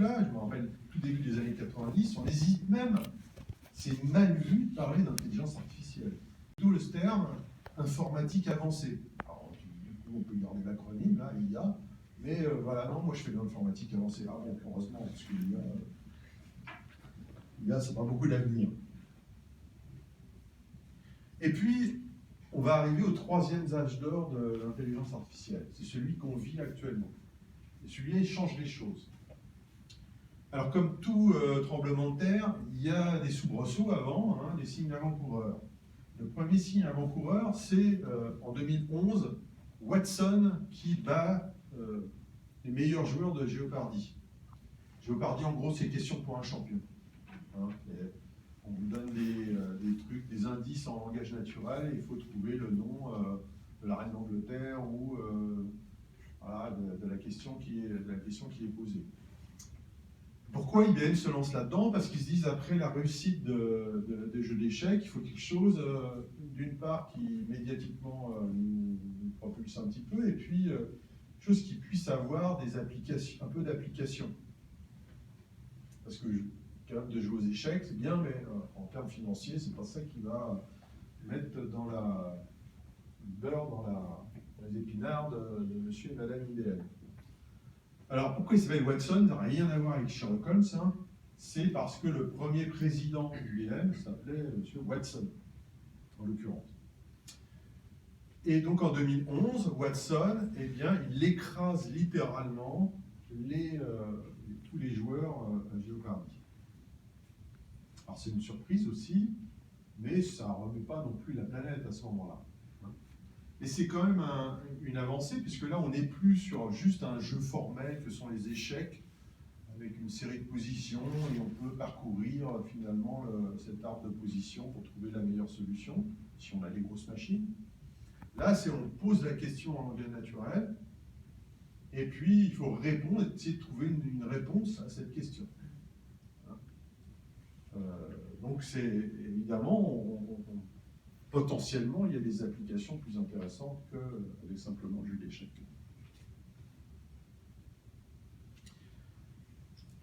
époque-là, je me rappelle tout début des années 90, on hésite même, c'est mal vu de parler d'intelligence artificielle. D'où le terme informatique avancée. Alors, du coup, on peut garder l'acronyme, là, IA, mais voilà, non, moi je fais de l'informatique avancée. Ah bon, heureusement, parce que l'IA, ça n'a pas beaucoup d'avenir. Et puis, on va arriver au troisième âge d'or de l'intelligence artificielle. C'est celui qu'on vit actuellement. Et celui-là, il change les choses. Alors, comme tout tremblement de terre, il y a des soubresauts avant, hein, des signes avant-coureurs. Le premier signe avant-coureur, c'est en 2011, Watson qui bat les meilleurs joueurs de Jeopardy. Jeopardy, en gros, c'est question pour un champion. Hein, on vous donne des trucs, des indices en langage naturel, et il faut trouver le nom de la reine d'Angleterre ou voilà, de la question qui est posée. Pourquoi IBM se lance là-dedans? Parce qu'ils se disent, après la réussite des jeux d'échecs, il faut quelque chose, d'une part, qui médiatiquement nous propulse un petit peu, et puis quelque chose qui puisse avoir des applications, un peu d'application. Parce que capable de jouer aux échecs, c'est bien, mais en termes financiers, c'est pas ça qui va mettre dans la beurre dans les épinards de monsieur et madame IBM. Alors, pourquoi il s'appelle Watson? Ça n'a rien à voir avec Sherlock Holmes, hein. C'est parce que le premier président d'IBM s'appelait monsieur Watson, en l'occurrence. Et donc en 2011, Watson, eh bien, il écrase littéralement tous les joueurs à Jeopardy. Alors c'est une surprise aussi, mais ça ne remet pas non plus la planète à ce moment-là. Et c'est quand même une avancée, puisque là on n'est plus sur juste un jeu formel que sont les échecs, avec une série de positions, et on peut parcourir finalement cet arbre de position pour trouver la meilleure solution, si on a des grosses machines. Là, on pose la question en langage naturel, et puis il faut répondre, essayer de trouver une réponse à cette question. Donc c'est évidemment, potentiellement, il y a des applications plus intéressantes qu'avec simplement le jeu d'échecs.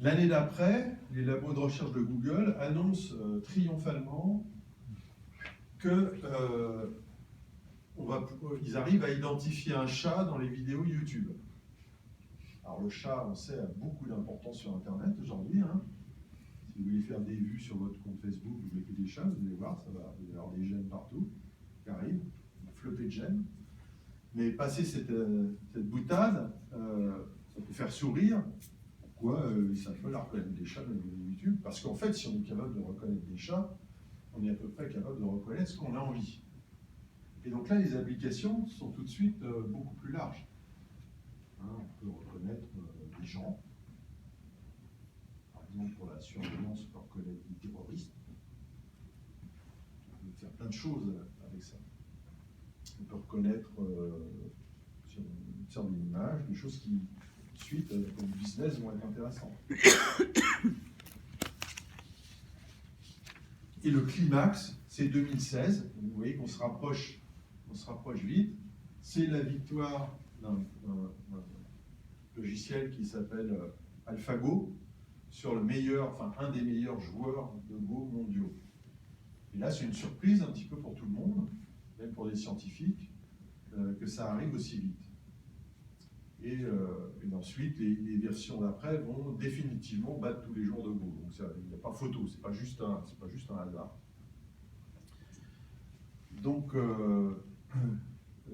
L'année d'après, les labos de recherche de Google annoncent triomphalement qu'ils arrivent à identifier un chat dans les vidéos YouTube. Alors le chat, on sait, a beaucoup d'importance sur Internet aujourd'hui, hein. Si vous voulez faire des vues sur votre compte Facebook, vous mettez des chats, vous allez voir, vous allez avoir des gènes partout qui arrivent, une flopée de gènes. Mais passer cette boutade, ça peut faire sourire. Pourquoi ils savent pas la reconnaître des chats dans les vidéos YouTube? Parce qu'en fait, si on est capable de reconnaître des chats, on est à peu près capable de reconnaître ce qu'on a envie. Et donc là, les applications sont tout de suite beaucoup plus larges. Hein, on peut reconnaître des gens. Par exemple, pour la surveillance, on peut reconnaître des terroristes. On peut faire plein de choses avec ça. On peut reconnaître, si on observe une image, des choses qui, ensuite, pour le business, vont être intéressantes. Et le climax, c'est 2016. Vous voyez qu'on se rapproche vite. C'est la victoire d'un logiciel qui s'appelle AlphaGo sur un des meilleurs joueurs de Go mondiaux. Et là, c'est une surprise un petit peu pour tout le monde, même pour les scientifiques, que ça arrive aussi vite. Et ensuite, les versions d'après vont définitivement battre tous les joueurs de Go. Donc il n'y a pas photo, c'est pas juste un hasard. Donc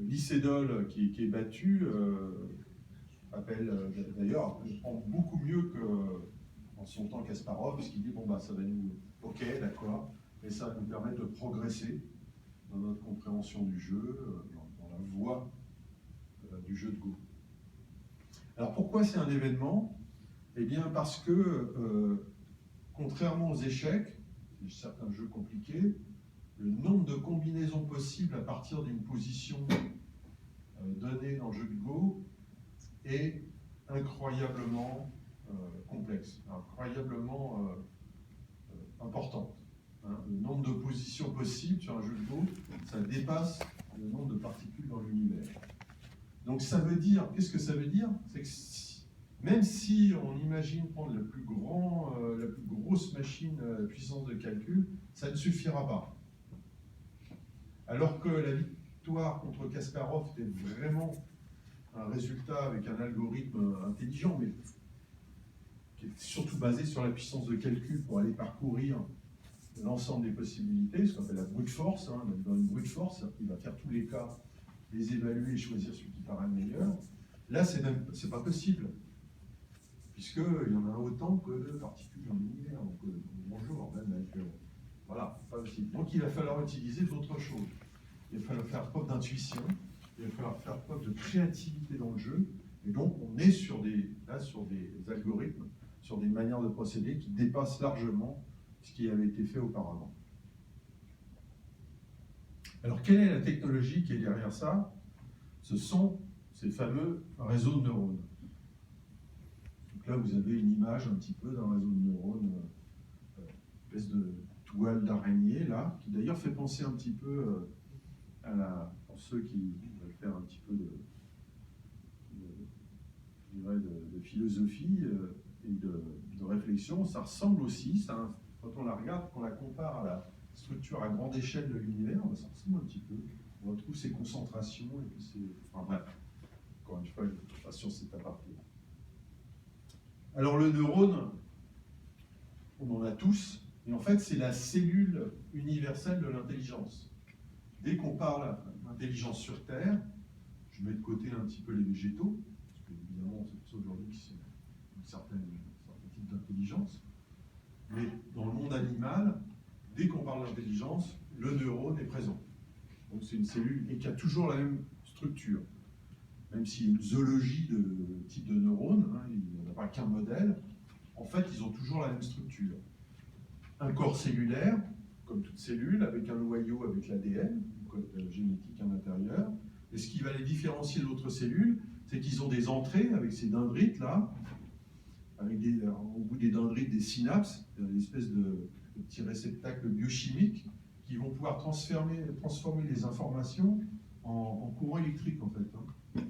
l'ICEDOL qui est battu appelle d'ailleurs prend beaucoup mieux qu'en son temps Kasparov, parce qu'il dit bon bah ça va nous, ok d'accord, mais ça va nous permettre de progresser dans notre compréhension du jeu, dans la voie du jeu de Go. Alors pourquoi c'est un événement? Eh bien parce que, contrairement aux échecs, certains jeux compliqués, le nombre de combinaisons possibles à partir d'une position donnée dans le jeu de Go est incroyablement complexe, incroyablement importante. Hein. Le nombre de positions possibles sur un jeu de Go, ça dépasse le nombre de particules dans l'univers. Donc ça veut dire, qu'est-ce que ça veut dire? C'est que même si on imagine prendre la plus grosse machine à puissance de calcul, ça ne suffira pas. Alors que la victoire contre Kasparov était vraiment un résultat avec un algorithme intelligent, mais qui est surtout basé sur la puissance de calcul pour aller parcourir l'ensemble des possibilités, ce qu'on appelle la brute force. Dans une brute force, il va faire tous les cas, les évaluer et choisir celui qui paraît le meilleur. Là, c'est pas possible, puisqu'il y en a autant que de particules dans l'univers. Donc, bonjour, même avec, voilà, pas possible. Donc, il va falloir utiliser d'autres choses. Il va falloir faire preuve d'intuition, il va falloir faire preuve de créativité dans le jeu, et donc on est sur des algorithmes, sur des manières de procéder qui dépassent largement ce qui avait été fait auparavant. Alors, quelle est la technologie qui est derrière ça? Ce sont ces fameux réseaux de neurones. Donc là, vous avez une image un petit peu d'un réseau de neurones, une espèce de toile d'araignée, là, qui d'ailleurs fait penser un petit peu pour ceux qui veulent faire un petit peu de philosophie et de réflexion, ça ressemble aussi, quand on la regarde, qu'on la compare à la structure à grande échelle de l'univers, ça ressemble un petit peu. On retrouve ces concentrations et puis enfin bref, encore une fois, je ne suis pas sur cet aparté. Alors le neurone, on en a tous, et en fait c'est la cellule universelle de l'intelligence. Dès qu'on parle d'intelligence sur Terre, je mets de côté un petit peu les végétaux, parce qu'évidemment c'est pour ça aujourd'hui qu'ils ont un certain type d'intelligence, mais dans le monde animal, dès qu'on parle d'intelligence, le neurone est présent. Donc c'est une cellule et qui a toujours la même structure. Même s'il y a une zoologie de type de neurones, il n'y en a pas qu'un modèle, en fait ils ont toujours la même structure. Un corps cellulaire, comme toute cellule, avec un noyau avec l'ADN, le code génétique à l'intérieur. Et ce qui va les différencier d'autres cellules, c'est qu'ils ont des entrées avec ces dendrites là, avec au bout des dendrites des synapses, des espèces de petits réceptacles biochimiques qui vont pouvoir transformer les informations en courant électrique en fait.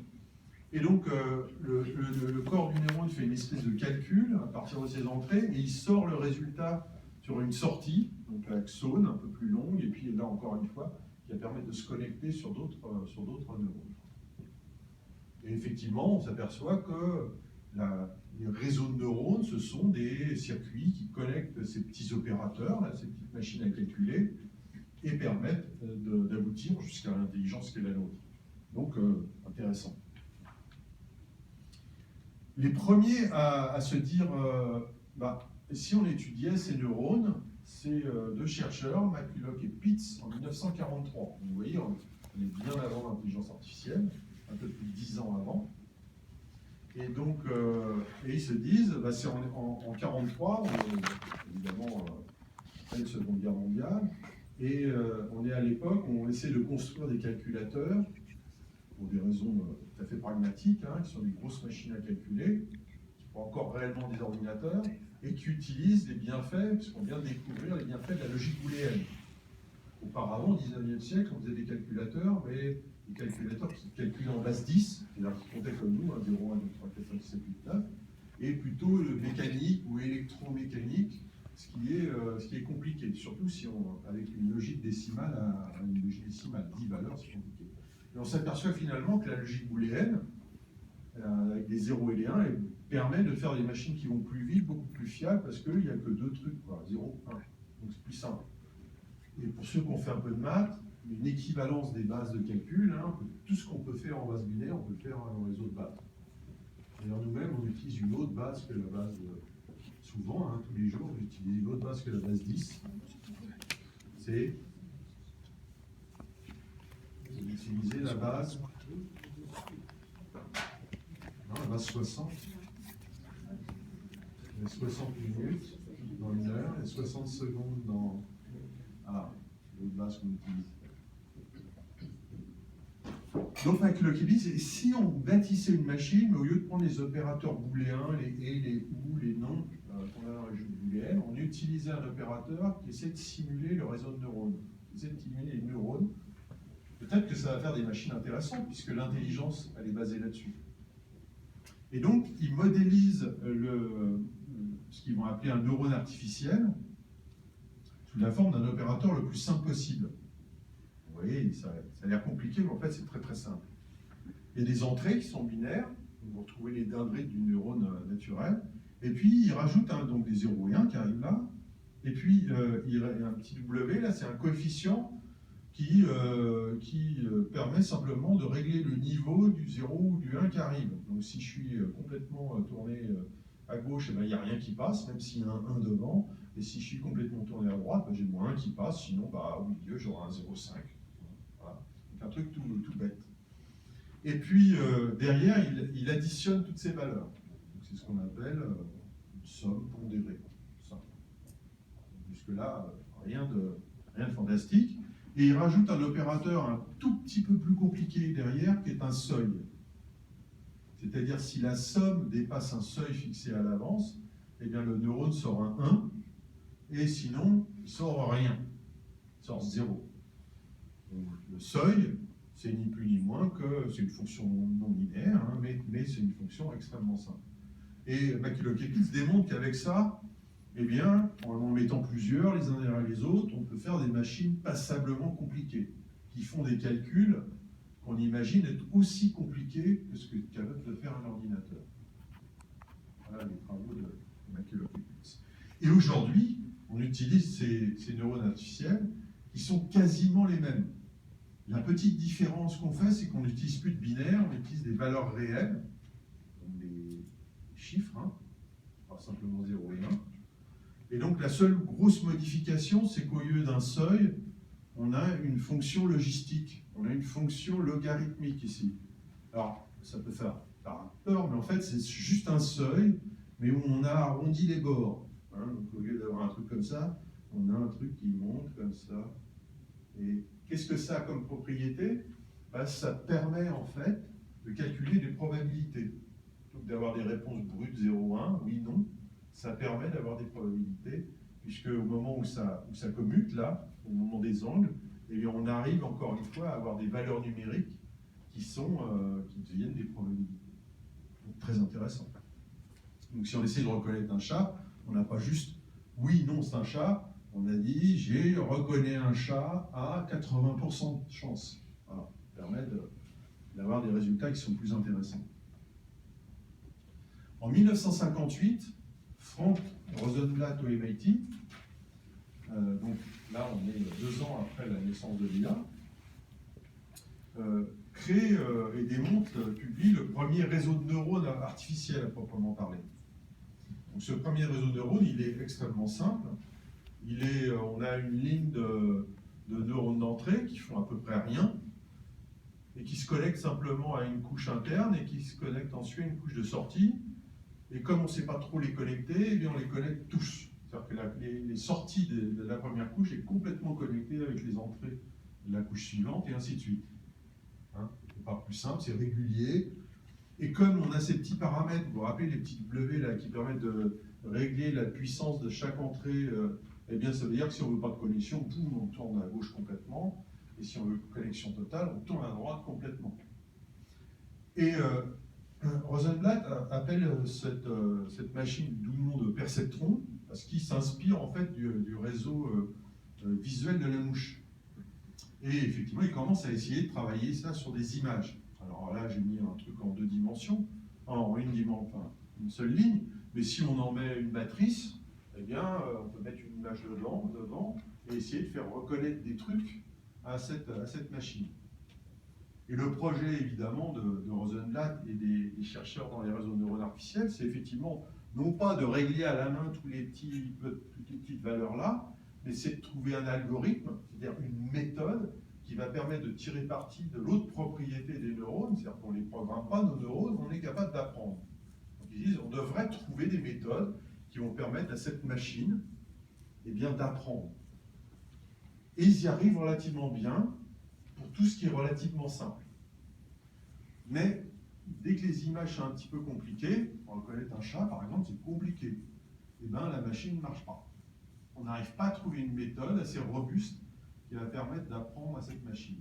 Et donc le corps du neurone fait une espèce de calcul à partir de ces entrées et il sort le résultat sur une sortie, donc l'axone un peu plus longue, et puis là encore une fois, qui va permettre de se connecter sur d'autres neurones. Et effectivement, on s'aperçoit que les réseaux de neurones, ce sont des circuits qui connectent ces petits opérateurs, là, ces petites machines à calculer, et permettent d'aboutir jusqu'à l'intelligence qui est la nôtre. Donc, intéressant. Les premiers à se dire, si on étudiait ces neurones, c'est deux chercheurs, McCulloch et Pitts, en 1943. Vous voyez, on est bien avant l'intelligence artificielle, un peu plus de 10 ans avant. Et donc, ils se disent, c'est en 1943, évidemment, après la Seconde Guerre mondiale, et on est à l'époque où on essaie de construire des calculateurs, pour des raisons tout à fait pragmatiques, qui sont des grosses machines à calculer, qui sont encore réellement des ordinateurs, et qui utilisent les bienfaits, puisqu'on vient de découvrir les bienfaits de la logique booléenne. Auparavant, au XIXe siècle, on faisait des calculateurs, mais des calculateurs qui calculaient en base 10, c'est-à-dire qui comptaient comme nous, 1, 0, 1, 2, 3, 4, 5, 6, 7, 8, 9, et plutôt mécanique ou électromécanique, ce qui est compliqué, surtout si avec une logique décimale à une logique décimale, 10 valeurs, c'est compliqué. Et on s'aperçoit finalement que la logique booléenne, avec des 0 et des 1, permet de faire des machines qui vont plus vite, beaucoup plus fiables, parce qu'il n'y a que deux trucs, 0, 1. Donc c'est plus simple. Et pour ceux qui ont fait un peu de maths, une équivalence des bases de calcul, tout ce qu'on peut faire en base binaire, on peut le faire dans les autres bases. D'ailleurs, nous-mêmes, on utilise une autre base que la base, souvent, tous les jours, on utilise une autre base que la base 10. C'est utiliser la base, la base 60. Il y a 60 minutes dans une heure et 60 secondes dans l'autre base qu'on utilise. Donc McCulloch dit, si on bâtissait une machine, mais au lieu de prendre les opérateurs booléens, les et, les ou, les non, qu'on a dans la logique booléenne, on utilisait un opérateur qui essaie de simuler le réseau de neurones, qui essaie de simuler les neurones. Peut-être que ça va faire des machines intéressantes, puisque l'intelligence, elle est basée là-dessus. Et donc, ils modélisent ce qu'ils vont appeler un neurone artificiel sous la forme d'un opérateur le plus simple possible. Vous voyez, ça a l'air compliqué, mais en fait, c'est très très simple. Il y a des entrées qui sont binaires, vous retrouvez les dendrites du neurone naturel, et puis ils rajoutent donc des 0 et 1 qui arrivent là, et puis il y a un petit W, là c'est un coefficient qui permet simplement de régler le niveau du 0 ou du 1 qui arrive. Donc si je suis complètement tourné à gauche, il n'y a rien qui passe, même s'il y a un 1 devant, et si je suis complètement tourné à droite, j'ai moins 1 qui passe, sinon au milieu j'aurai un 0,5. Voilà. Donc un truc tout bête. Et puis derrière, il additionne toutes ces valeurs. C'est ce qu'on appelle une somme pondérée. Jusque-là, rien de fantastique. Et il rajoute un opérateur un tout petit peu plus compliqué derrière, qui est un seuil. C'est-à-dire, si la somme dépasse un seuil fixé à l'avance, eh bien le neurone sort un 1, et sinon, il sort rien. Il sort 0. Donc, le seuil, c'est ni plus ni moins que, c'est une fonction non linéaire, hein, mais c'est une fonction extrêmement simple. Et Bacilloclepis démontre qu'avec ça, eh bien, en mettant plusieurs les uns derrière les autres, on peut faire des machines passablement compliquées, qui font des calculs qu'on imagine être aussi compliqués que ce qu'est capable de faire un ordinateur. Voilà les travaux de Bacilloclepis. Et aujourd'hui, on utilise ces neurones artificiels qui sont quasiment les mêmes. La petite différence qu'on fait, c'est qu'on n'utilise plus de binaire, on utilise des valeurs réelles, donc des chiffres, hein, pas simplement 0 et 1. Et donc la seule grosse modification, c'est qu'au lieu d'un seuil, on a une fonction logistique, on a une fonction logarithmique ici. Alors, ça peut faire peur, mais en fait, c'est juste un seuil, mais où on a arrondi les bords. Hein, donc au lieu d'avoir un truc comme ça, on a un truc qui monte comme ça. Et qu'est-ce que ça a comme propriété? Ça permet en fait de calculer des probabilités. Plutôt que d'avoir des réponses brutes 0, 1, oui, non, ça permet d'avoir des probabilités, puisque au moment où ça commute, là, au moment des angles, eh bien, on arrive encore une fois à avoir des valeurs numériques qui deviennent des probabilités. Donc très intéressant. Donc si on essaie de reconnaître un chat, on n'a pas juste oui, non, c'est un chat. On a dit, je reconnais un chat à 80% de chance. Voilà, ça permet d'avoir des résultats qui sont plus intéressants. En 1958, Frank Rosenblatt-Oemeity, donc là on est 2 ans après la naissance de l'IA, crée et démontre, publie le premier réseau de neurones artificiels à proprement parler. Donc ce premier réseau de neurones, il est extrêmement simple. On a une ligne de neurones d'entrée qui font à peu près rien et qui se connectent simplement à une couche interne et qui se connectent ensuite à une couche de sortie. Et comme on ne sait pas trop les connecter, eh bien on les connecte tous. C'est-à-dire que les sorties de la première couche est complètement connectée avec les entrées de la couche suivante et ainsi de suite. Hein, c'est pas plus simple, c'est régulier. Et comme on a ces petits paramètres, vous vous rappelez les petits W là, qui permettent de régler la puissance de chaque entrée, eh bien ça veut dire que si on ne veut pas de connexion, boum, on tourne à gauche complètement. Et si on veut connexion totale, on tourne à droite complètement. Et Rosenblatt appelle cette machine d'où le nom de perceptron, parce qu'il s'inspire en fait du réseau visuel de la mouche. Et effectivement, il commence à essayer de travailler ça sur des images. Alors là, j'ai mis un truc en 2 dimensions, une seule ligne, mais si on en met une matrice, eh bien, on peut mettre une image devant et essayer de faire reconnaître des trucs à cette machine. Et le projet, évidemment, de Rosenblatt et des chercheurs dans les réseaux de neurones artificiels, c'est effectivement, non pas de régler à la main toutes les petites valeurs-là, mais c'est de trouver un algorithme, c'est-à-dire une méthode qui va permettre de tirer parti de l'autre propriété des neurones, c'est-à-dire qu'on ne les programme pas, nos neurones, on est capable d'apprendre. Donc ils disent, on devrait trouver des méthodes qui vont permettre à cette machine d'apprendre. Et ils y arrivent relativement bien pour tout ce qui est relativement simple. Mais dès que les images sont un petit peu compliquées, pour reconnaître un chat par exemple, c'est compliqué. Et bien la machine ne marche pas. On n'arrive pas à trouver une méthode assez robuste qui va permettre d'apprendre à cette machine.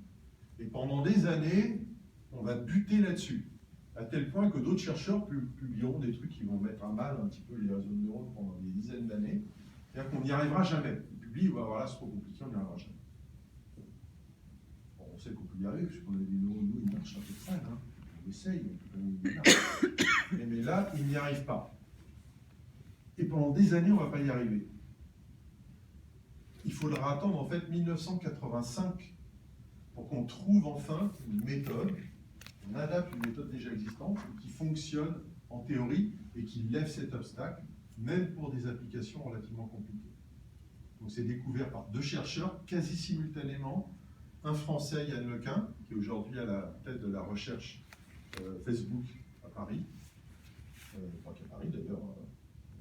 Et pendant des années, on va buter là-dessus. à tel point que d'autres chercheurs publieront des trucs qui vont mettre à mal un petit peu les réseaux de neurones pendant des dizaines d'années. C'est-à-dire qu'on n'y arrivera jamais. Ils publient, voilà, c'est trop compliqué, on n'y arrivera jamais. Bon, on sait qu'on peut y arriver, puisqu'on a des neurones, nous, ils marchent à peu près, hein. On essaye, mais là, ils n'y arrivent pas. Et pendant des années, on ne va pas y arriver. Il faudra attendre en fait 1985 pour qu'on trouve enfin une méthode, on adapte une méthode déjà existante qui fonctionne en théorie et qui lève cet obstacle, même pour des applications relativement compliquées. Donc c'est découvert par 2 chercheurs quasi simultanément, un Français, Yann Lequin, qui est aujourd'hui à la tête de la recherche Facebook à Paris, pas qu'à Paris d'ailleurs,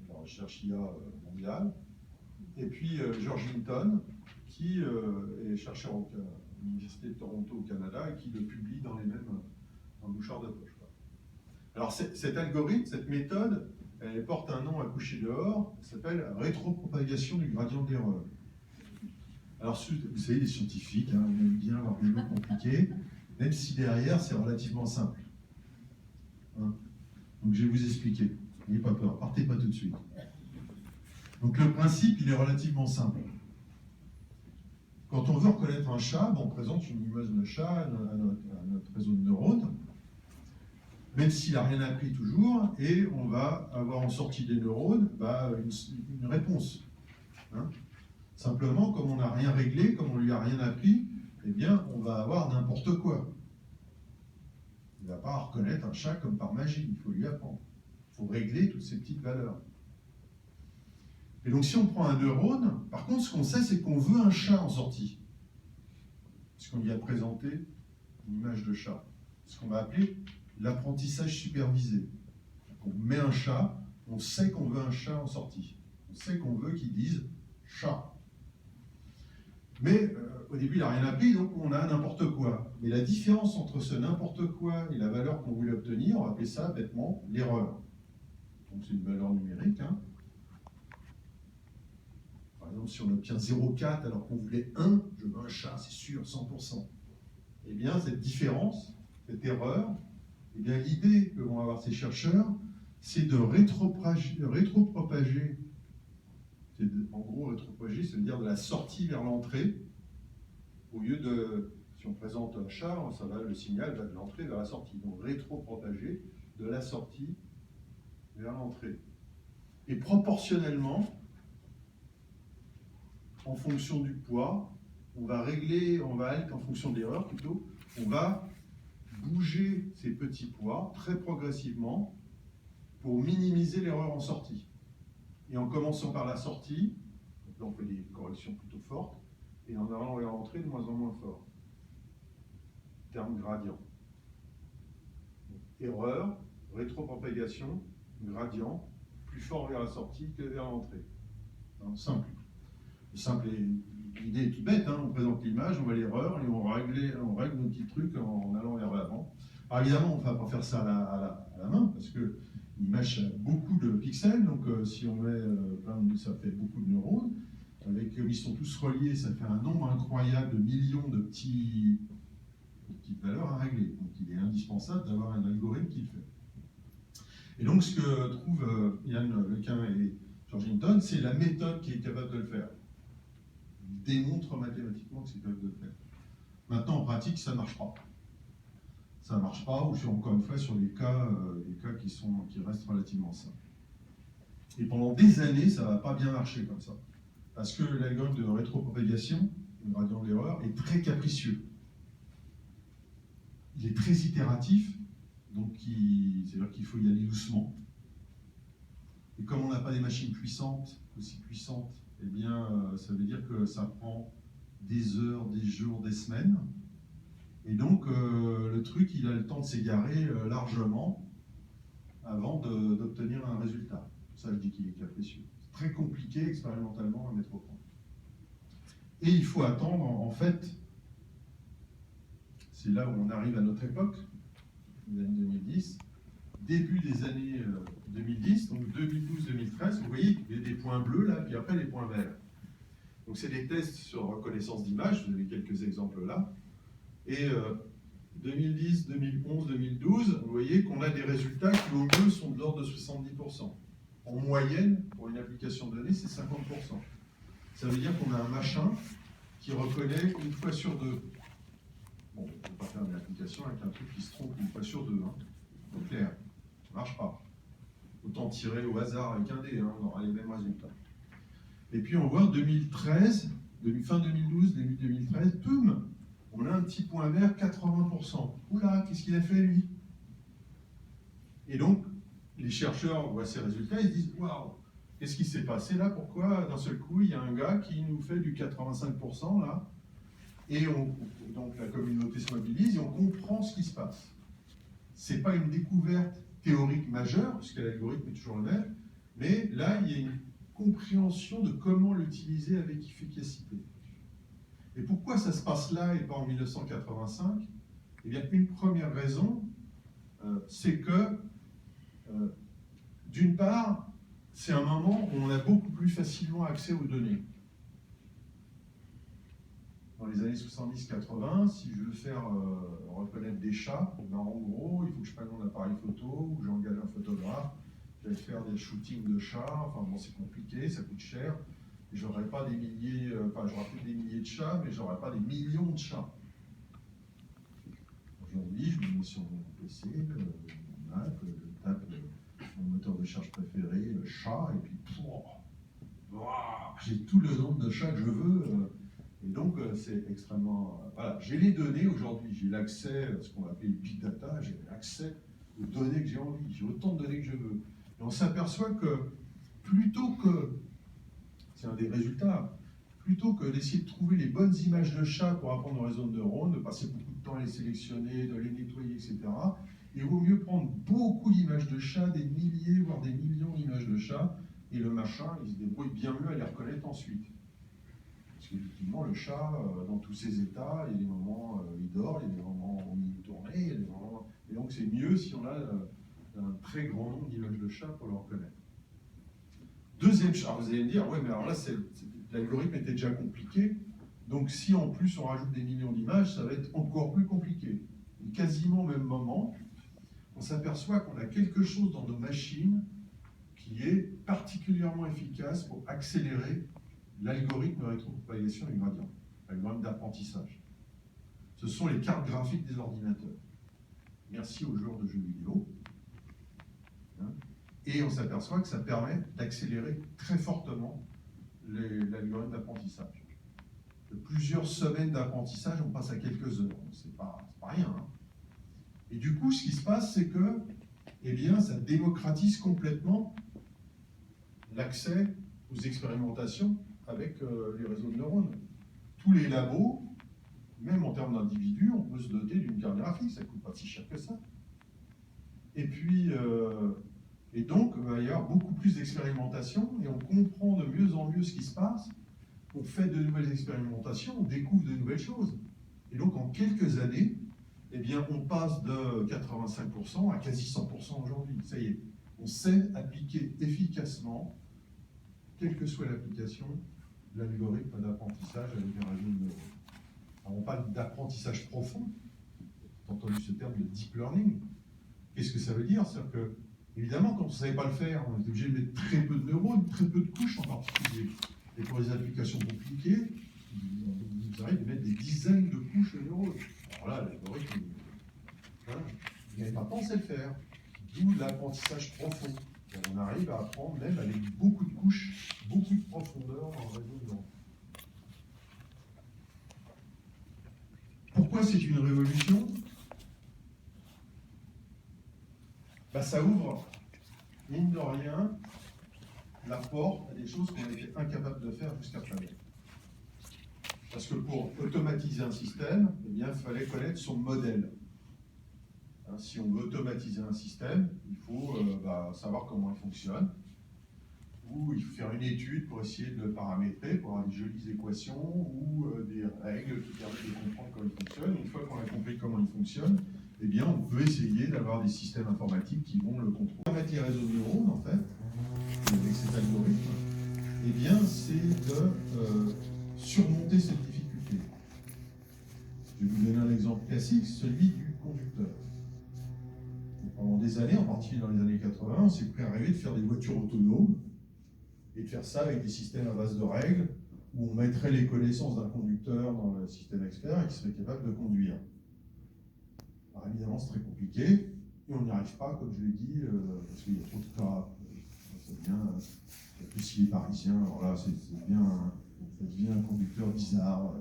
la recherche IA mondiale, et puis George Hinton, qui est chercheur à l'Université de Toronto au Canada et qui le publie dans les mêmes mouchoirs de poche. Alors cet algorithme, cette méthode, elle porte un nom à coucher dehors, elle s'appelle rétropropagation du gradient d'erreur. Alors vous savez, les scientifiques, hein, ils aiment bien avoir des mots compliqués, même si derrière c'est relativement simple. Hein, donc je vais vous expliquer, n'ayez pas peur, partez pas tout de suite. Donc le principe, il est relativement simple. Quand on veut reconnaître un chat, on présente une image de chat à notre réseau de neurones, même s'il n'a rien appris toujours, et on va avoir en sortie des neurones une réponse. Hein. Simplement, comme on n'a rien réglé, comme on ne lui a rien appris, eh bien, on va avoir n'importe quoi. Il ne va pas reconnaître un chat comme par magie, il faut lui apprendre. Il faut régler toutes ces petites valeurs. Et donc, si on prend un neurone, par contre, ce qu'on sait, c'est qu'on veut un chat en sortie. Puisqu'on lui a présenté une image de chat. Ce qu'on va appeler l'apprentissage supervisé. Donc, on met un chat, on sait qu'on veut un chat en sortie. On sait qu'on veut qu'il dise chat. Mais au début, il n'a rien appris, donc on a n'importe quoi. Mais la différence entre ce n'importe quoi et la valeur qu'on voulait obtenir, on va appeler ça bêtement l'erreur. Donc c'est une valeur numérique. Hein. Par exemple, si on obtient 0,4 alors qu'on voulait 1, je veux un chat, c'est sûr, 100%. Eh bien, cette différence, cette erreur, eh bien, l'idée que vont avoir ces chercheurs, c'est de rétropropager. En gros, rétropropager, ça veut dire de la sortie vers l'entrée, au lieu de, si on présente un chat, le signal va de l'entrée vers la sortie. Donc, rétropropager de la sortie vers l'entrée. Et proportionnellement, en fonction du poids, on va en fonction de l'erreur plutôt, on va bouger ces petits poids très progressivement pour minimiser l'erreur en sortie. Et en commençant par la sortie, donc là on fait des corrections plutôt fortes, et en allant vers l'entrée de moins en moins fort. Terme gradient. Donc, erreur, rétropropagation, gradient, plus fort vers la sortie que vers l'entrée. Simple. L'idée est toute bête, hein, on présente l'image, on voit l'erreur et on règle nos petits trucs en allant vers l'avant. Alors évidemment, on ne va pas faire ça à la main, parce que l'image a beaucoup de pixels, donc si on met ça fait beaucoup de neurones. Ils sont tous reliés, ça fait un nombre incroyable de millions de petites valeurs à régler. Donc il est indispensable d'avoir un algorithme qui le fait. Et donc ce que trouvent Yann Lequin et George Hinton, c'est la méthode qui est capable de le faire. Ils démontrent mathématiquement que c'est capable de le faire. Maintenant, en pratique, ça ne marche pas. Ça ne marche pas, ou encore une fois sur des cas qui restent relativement simples. Et pendant des années, ça ne va pas bien marcher comme ça. Parce que l'algorithme de rétropropagation, le gradient de l'erreur, est très capricieux. Il est très itératif, donc c'est-à-dire qu'il faut y aller doucement. Et comme on n'a pas des machines puissantes, aussi puissantes, eh bien, ça veut dire que ça prend des heures, des jours, des semaines. Et donc, le truc, il a le temps de s'égarer largement avant d'obtenir un résultat. Ça, je dis qu'il est capricieux. C'est très compliqué expérimentalement à mettre au point. Et il faut attendre, en fait, c'est là où on arrive à notre époque, les années 2010, début des années 2010, donc 2012-2013, vous voyez, il y a des points bleus là, puis après les points verts. Donc c'est des tests sur reconnaissance d'image, vous avez quelques exemples là. Et 2010, 2011, 2012, vous voyez qu'on a des résultats qui au mieux sont de l'ordre de 70%. En moyenne, pour une application donnée, c'est 50%. Ça veut dire qu'on a un machin qui reconnaît une fois sur deux. Bon, on ne peut pas faire une application avec un truc qui se trompe une fois sur deux. Hein. C'est clair, ça ne marche pas. Autant tirer au hasard avec un dé, hein, on aura les mêmes résultats. Et puis on voit 2013, fin 2012, début 2013, boum, on a un petit point vert, 80%. Oula, qu'est-ce qu'il a fait lui? Et donc, les chercheurs voient ces résultats, ils se disent, waouh, qu'est-ce qui s'est passé là? Pourquoi d'un seul coup, il y a un gars qui nous fait du 85% là? Et donc la communauté se mobilise et on comprend ce qui se passe. Ce n'est pas une découverte théorique majeure, puisque l'algorithme est toujours le même, mais là, il y a une compréhension de comment l'utiliser avec efficacité. Et pourquoi ça se passe là et pas en 1985? Eh bien, une première raison, c'est que, d'une part, c'est un moment où on a beaucoup plus facilement accès aux données. Dans les années 70-80, si je veux faire reconnaître des chats, ben en gros, il faut que je prenne mon appareil photo ou j'engage un photographe, je vais faire des shootings de chats, enfin bon, c'est compliqué, ça coûte cher, et j'aurais pas des milliers, j'aurais peut-être des milliers de chats, mais j'aurais pas des millions de chats. Aujourd'hui, je me mets sur mon PC, mon Mac, je tape mon moteur de recherche préféré, chat, et puis j'ai tout le nombre de chats que je veux. Et donc, c'est extrêmement... voilà, j'ai les données aujourd'hui, j'ai l'accès à ce qu'on va appeler le big data, j'ai l'accès aux données que j'ai envie, j'ai autant de données que je veux. Et on s'aperçoit que plutôt que, c'est un des résultats, plutôt que d'essayer de trouver les bonnes images de chats pour apprendre au réseau de neurones, de passer beaucoup de temps à les sélectionner, de les nettoyer, etc., il vaut mieux prendre beaucoup d'images de chats, des milliers, voire des millions d'images de chats, et le machin, il se débrouille bien mieux à les reconnaître ensuite. Parce qu'effectivement, le chat, dans tous ses états, il y a des moments où il dort, il y a des moments où il tourne, il y a des moments... Et donc c'est mieux si on a un très grand nombre d'images de chats pour le reconnaître. Deuxième chose, vous allez me dire, ouais, mais alors là, l'algorithme était déjà compliqué, donc si en plus on rajoute des millions d'images, ça va être encore plus compliqué. Et quasiment au même moment, on s'aperçoit qu'on a quelque chose dans nos machines qui est particulièrement efficace pour accélérer l'algorithme de rétropropagation du gradient, l'algorithme d'apprentissage. Ce sont les cartes graphiques des ordinateurs. Merci aux joueurs de jeux vidéo. Et on s'aperçoit que ça permet d'accélérer très fortement l'algorithme d'apprentissage. De plusieurs semaines d'apprentissage, on passe à quelques heures. C'est pas rien. Hein. Et du coup, ce qui se passe, c'est que, eh bien, ça démocratise complètement l'accès aux expérimentations avec les réseaux de neurones. Tous les labos, même en termes d'individus, on peut se doter d'une carte graphique, ça ne coûte pas si cher que ça. Et puis, et donc, il va y avoir beaucoup plus d'expérimentation et on comprend de mieux en mieux ce qui se passe. On fait de nouvelles expérimentations, on découvre de nouvelles choses. Et donc, en quelques années, eh bien, on passe de 85% à quasi 100% aujourd'hui. Ça y est, on sait appliquer efficacement, quelle que soit l'application, l'algorithme d'apprentissage avec un réseau de neurones. Alors, on parle d'apprentissage profond. Vous avez entendu ce terme de deep learning. Qu'est-ce que ça veut dire? C'est-à-dire que, évidemment, quand on ne savait pas le faire, on était obligé de mettre très peu de neurones, très peu de couches en particulier. Et pour les applications compliquées, il nous arrive de mettre des dizaines de couches de neurones. Alors là, l'algorithme, voilà, il n'avait pas pensé le faire. D'où l'apprentissage profond. Et on arrive à apprendre même avec beaucoup de couches, beaucoup de profondeur dans le réseau de neurones. Pourquoi c'est une révolution? Ça ouvre, mine de rien, la porte à des choses qu'on était incapable de faire jusqu'à présent. Parce que pour automatiser un système, eh bien, il fallait connaître son modèle. Hein, si on veut automatiser un système, il faut savoir comment il fonctionne, ou il faut faire une étude pour essayer de le paramétrer, pour avoir des jolies équations, ou des règles qui permettent de comprendre comment il fonctionne. Une fois qu'on a compris comment il fonctionne, eh bien, on peut essayer d'avoir des systèmes informatiques qui vont le contrôler. Avec les réseaux de neurones, en fait, avec cet algorithme, eh bien, c'est de surmonter cette difficulté. Je vais vous donner un exemple classique, celui du 80, on s'est pris à rêver de faire des voitures autonomes et de faire ça avec des systèmes à base de règles où on mettrait les connaissances d'un conducteur dans le système expert et qui serait capable de conduire. Alors évidemment, c'est très compliqué et on n'y arrive pas, comme je l'ai dit, parce qu'il y a trop de cas. Ça devient, plus s'il est parisien, alors là, ça devient un conducteur bizarre,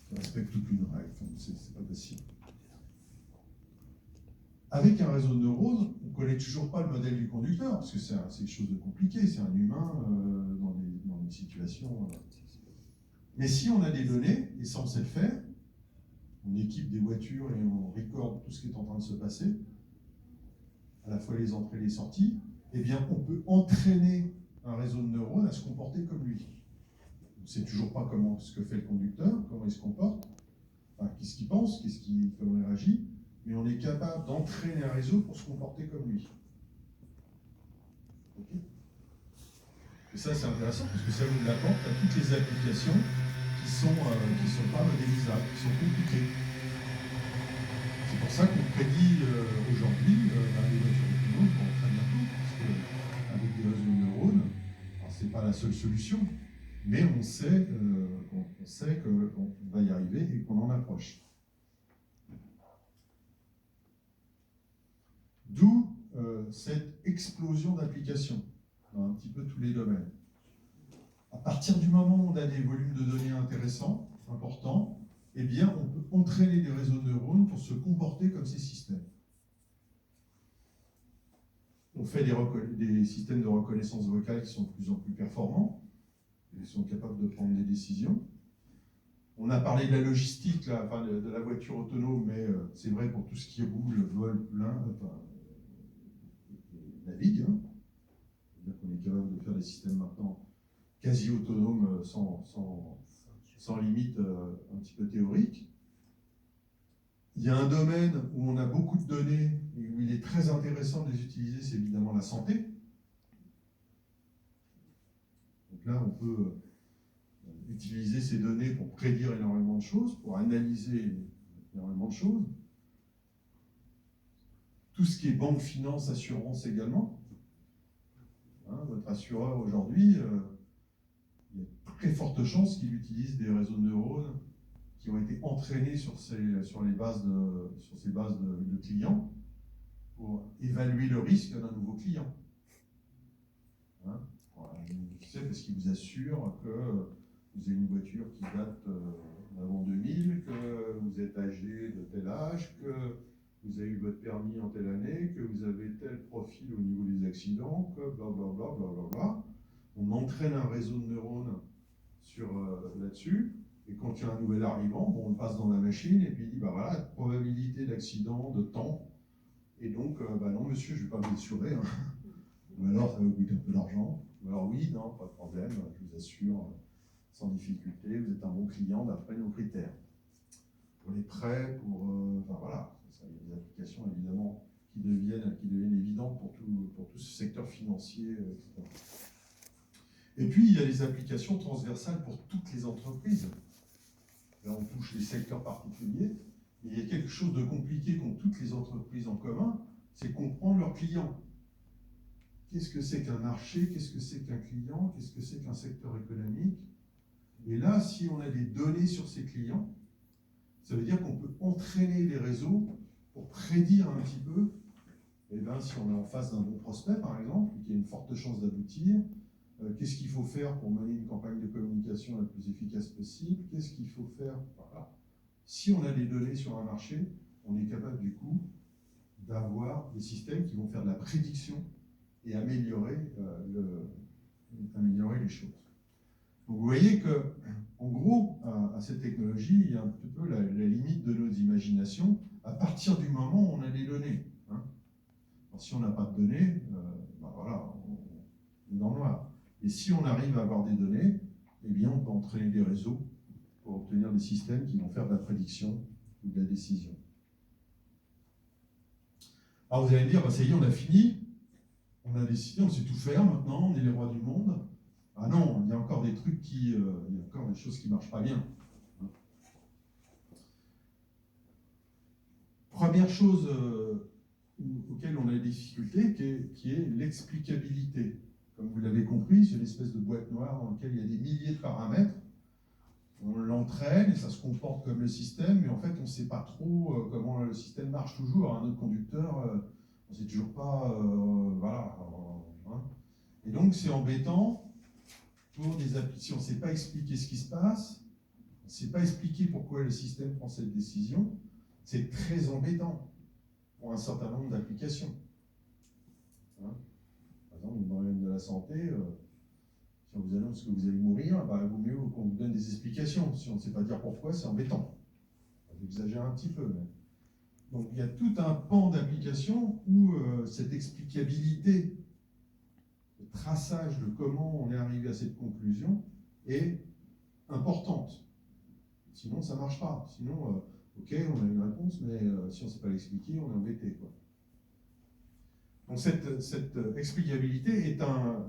qui respecte aucune règle, enfin, c'est pas possible. Avec un réseau de neurones, on ne connaît toujours pas le modèle du conducteur, parce que c'est quelque chose de compliqué, c'est un humain dans des situations. Mais si on a des données, et ça on sait le faire, on équipe des voitures et on recorde tout ce qui est en train de se passer, à la fois les entrées et les sorties, eh bien on peut entraîner un réseau de neurones à se comporter comme lui. On ne sait toujours pas ce que fait le conducteur, comment il se comporte, enfin, qu'est-ce qu'il pense, comment il réagit, mais on est capable d'entraîner un réseau pour se comporter comme lui. Okay. Et ça, c'est intéressant parce que ça nous apporte à toutes les applications qui sont pas modélisables, qui sont compliquées. C'est pour ça qu'on prédit aujourd'hui dans les voitures autonomes pour très bientôt, parce qu'avec des réseaux de neurones, ce n'est pas la seule solution, mais on sait qu'on va y arriver et qu'on en approche. D'où cette explosion d'applications dans un petit peu tous les domaines. À partir du moment où on a des volumes de données intéressants, importants, eh bien, on peut entraîner des réseaux de neurones pour se comporter comme ces systèmes. On fait des systèmes de reconnaissance vocale qui sont de plus en plus performants, ils sont capables de prendre des décisions. On a parlé de la logistique, là, enfin de la voiture autonome, mais c'est vrai pour tout ce qui roule, vole, navigue. Hein. C'est-à-dire qu'on est capable de faire des systèmes maintenant quasi autonomes sans limite un petit peu théorique. Il y a un domaine où on a beaucoup de données et où il est très intéressant de les utiliser, c'est évidemment la santé. Donc là, on peut utiliser ces données pour prédire énormément de choses, pour analyser énormément de choses. Tout ce qui est banque, finance, assurance également. Hein, votre assureur aujourd'hui, il y a très forte chance qu'il utilise des réseaux de neurones qui ont été entraînés sur ces bases de clients pour évaluer le risque d'un nouveau client. Hein, voilà, c'est parce qu'il vous assure que vous avez une voiture qui date d'avant 2000, que vous êtes âgé de tel âge, que vous avez eu votre permis en telle année, que vous avez tel profil au niveau des accidents, que blablabla, blablabla. On entraîne un réseau de neurones là-dessus, et quand il y a un nouvel arrivant, on le passe dans la machine, et puis il dit, bah voilà, probabilité d'accident, de temps, et donc, bah non monsieur, je ne vais pas vous assurer, hein. Ou alors ça va vous coûter un peu d'argent, ou alors oui, non, pas de problème, je vous assure, sans difficulté, vous êtes un bon client d'après nos critères. Pour les prêts, enfin voilà, il y a des applications évidemment qui deviennent évidentes pour tout ce secteur financier, etc. Et puis il y a les applications transversales pour toutes les entreprises. Là on touche les secteurs particuliers, mais il y a quelque chose de compliqué qu'ont toutes les entreprises en commun, c'est comprendre leurs clients. Qu'est-ce que c'est qu'un marché, qu'est-ce que c'est qu'un client, qu'est-ce que c'est qu'un secteur économique. Et là, si on a des données sur ces clients, ça veut dire qu'on peut entraîner les réseaux pour prédire un petit peu, eh ben, si on est en face d'un bon prospect, par exemple, qui a une forte chance d'aboutir, qu'est-ce qu'il faut faire pour mener une campagne de communication la plus efficace possible, qu'est-ce qu'il faut faire. Voilà. Si on a des données sur un marché, on est capable du coup d'avoir des systèmes qui vont faire de la prédiction et améliorer les choses. Donc vous voyez que, en gros, à cette technologie, il y a un petit peu la limite de nos imaginations à partir du moment où on a des données. Hein. Alors, si on n'a pas de données, ben voilà, on est dans le noir. Et si on arrive à avoir des données, eh bien on peut entraîner des réseaux pour obtenir des systèmes qui vont faire de la prédiction ou de la décision. Alors vous allez me dire, bah, ça y est, on a fini, on a décidé, on sait tout faire maintenant, on est les rois du monde. Ah non, il y a encore des trucs il y a encore des choses qui ne marchent pas bien. Première chose auquel on a des difficultés, qui est l'explicabilité. Comme vous l'avez compris, c'est une espèce de boîte noire dans laquelle il y a des milliers de paramètres. On l'entraîne et ça se comporte comme le système, mais en fait, on ne sait pas trop comment le système marche toujours. Un autre conducteur, on ne sait toujours pas. Voilà. Hein. Et donc, c'est embêtant pour des applications. Si on ne sait pas expliquer ce qui se passe, on ne sait pas expliquer pourquoi le système prend cette décision, c'est très embêtant pour un certain nombre d'applications. Hein. Par exemple, dans le domaine de la santé, si on vous annonce que vous allez mourir, bah, il vaut mieux qu'on vous donne des explications. Si on ne sait pas dire pourquoi, c'est embêtant. J'exagère un petit peu. Mais... Donc il y a tout un pan d'applications où cette explicabilité, le traçage de comment on est arrivé à cette conclusion est importante. Sinon, ça ne marche pas. Sinon, ok, on a une réponse, mais si on ne sait pas l'expliquer, on est embêté, quoi. Donc cette explicabilité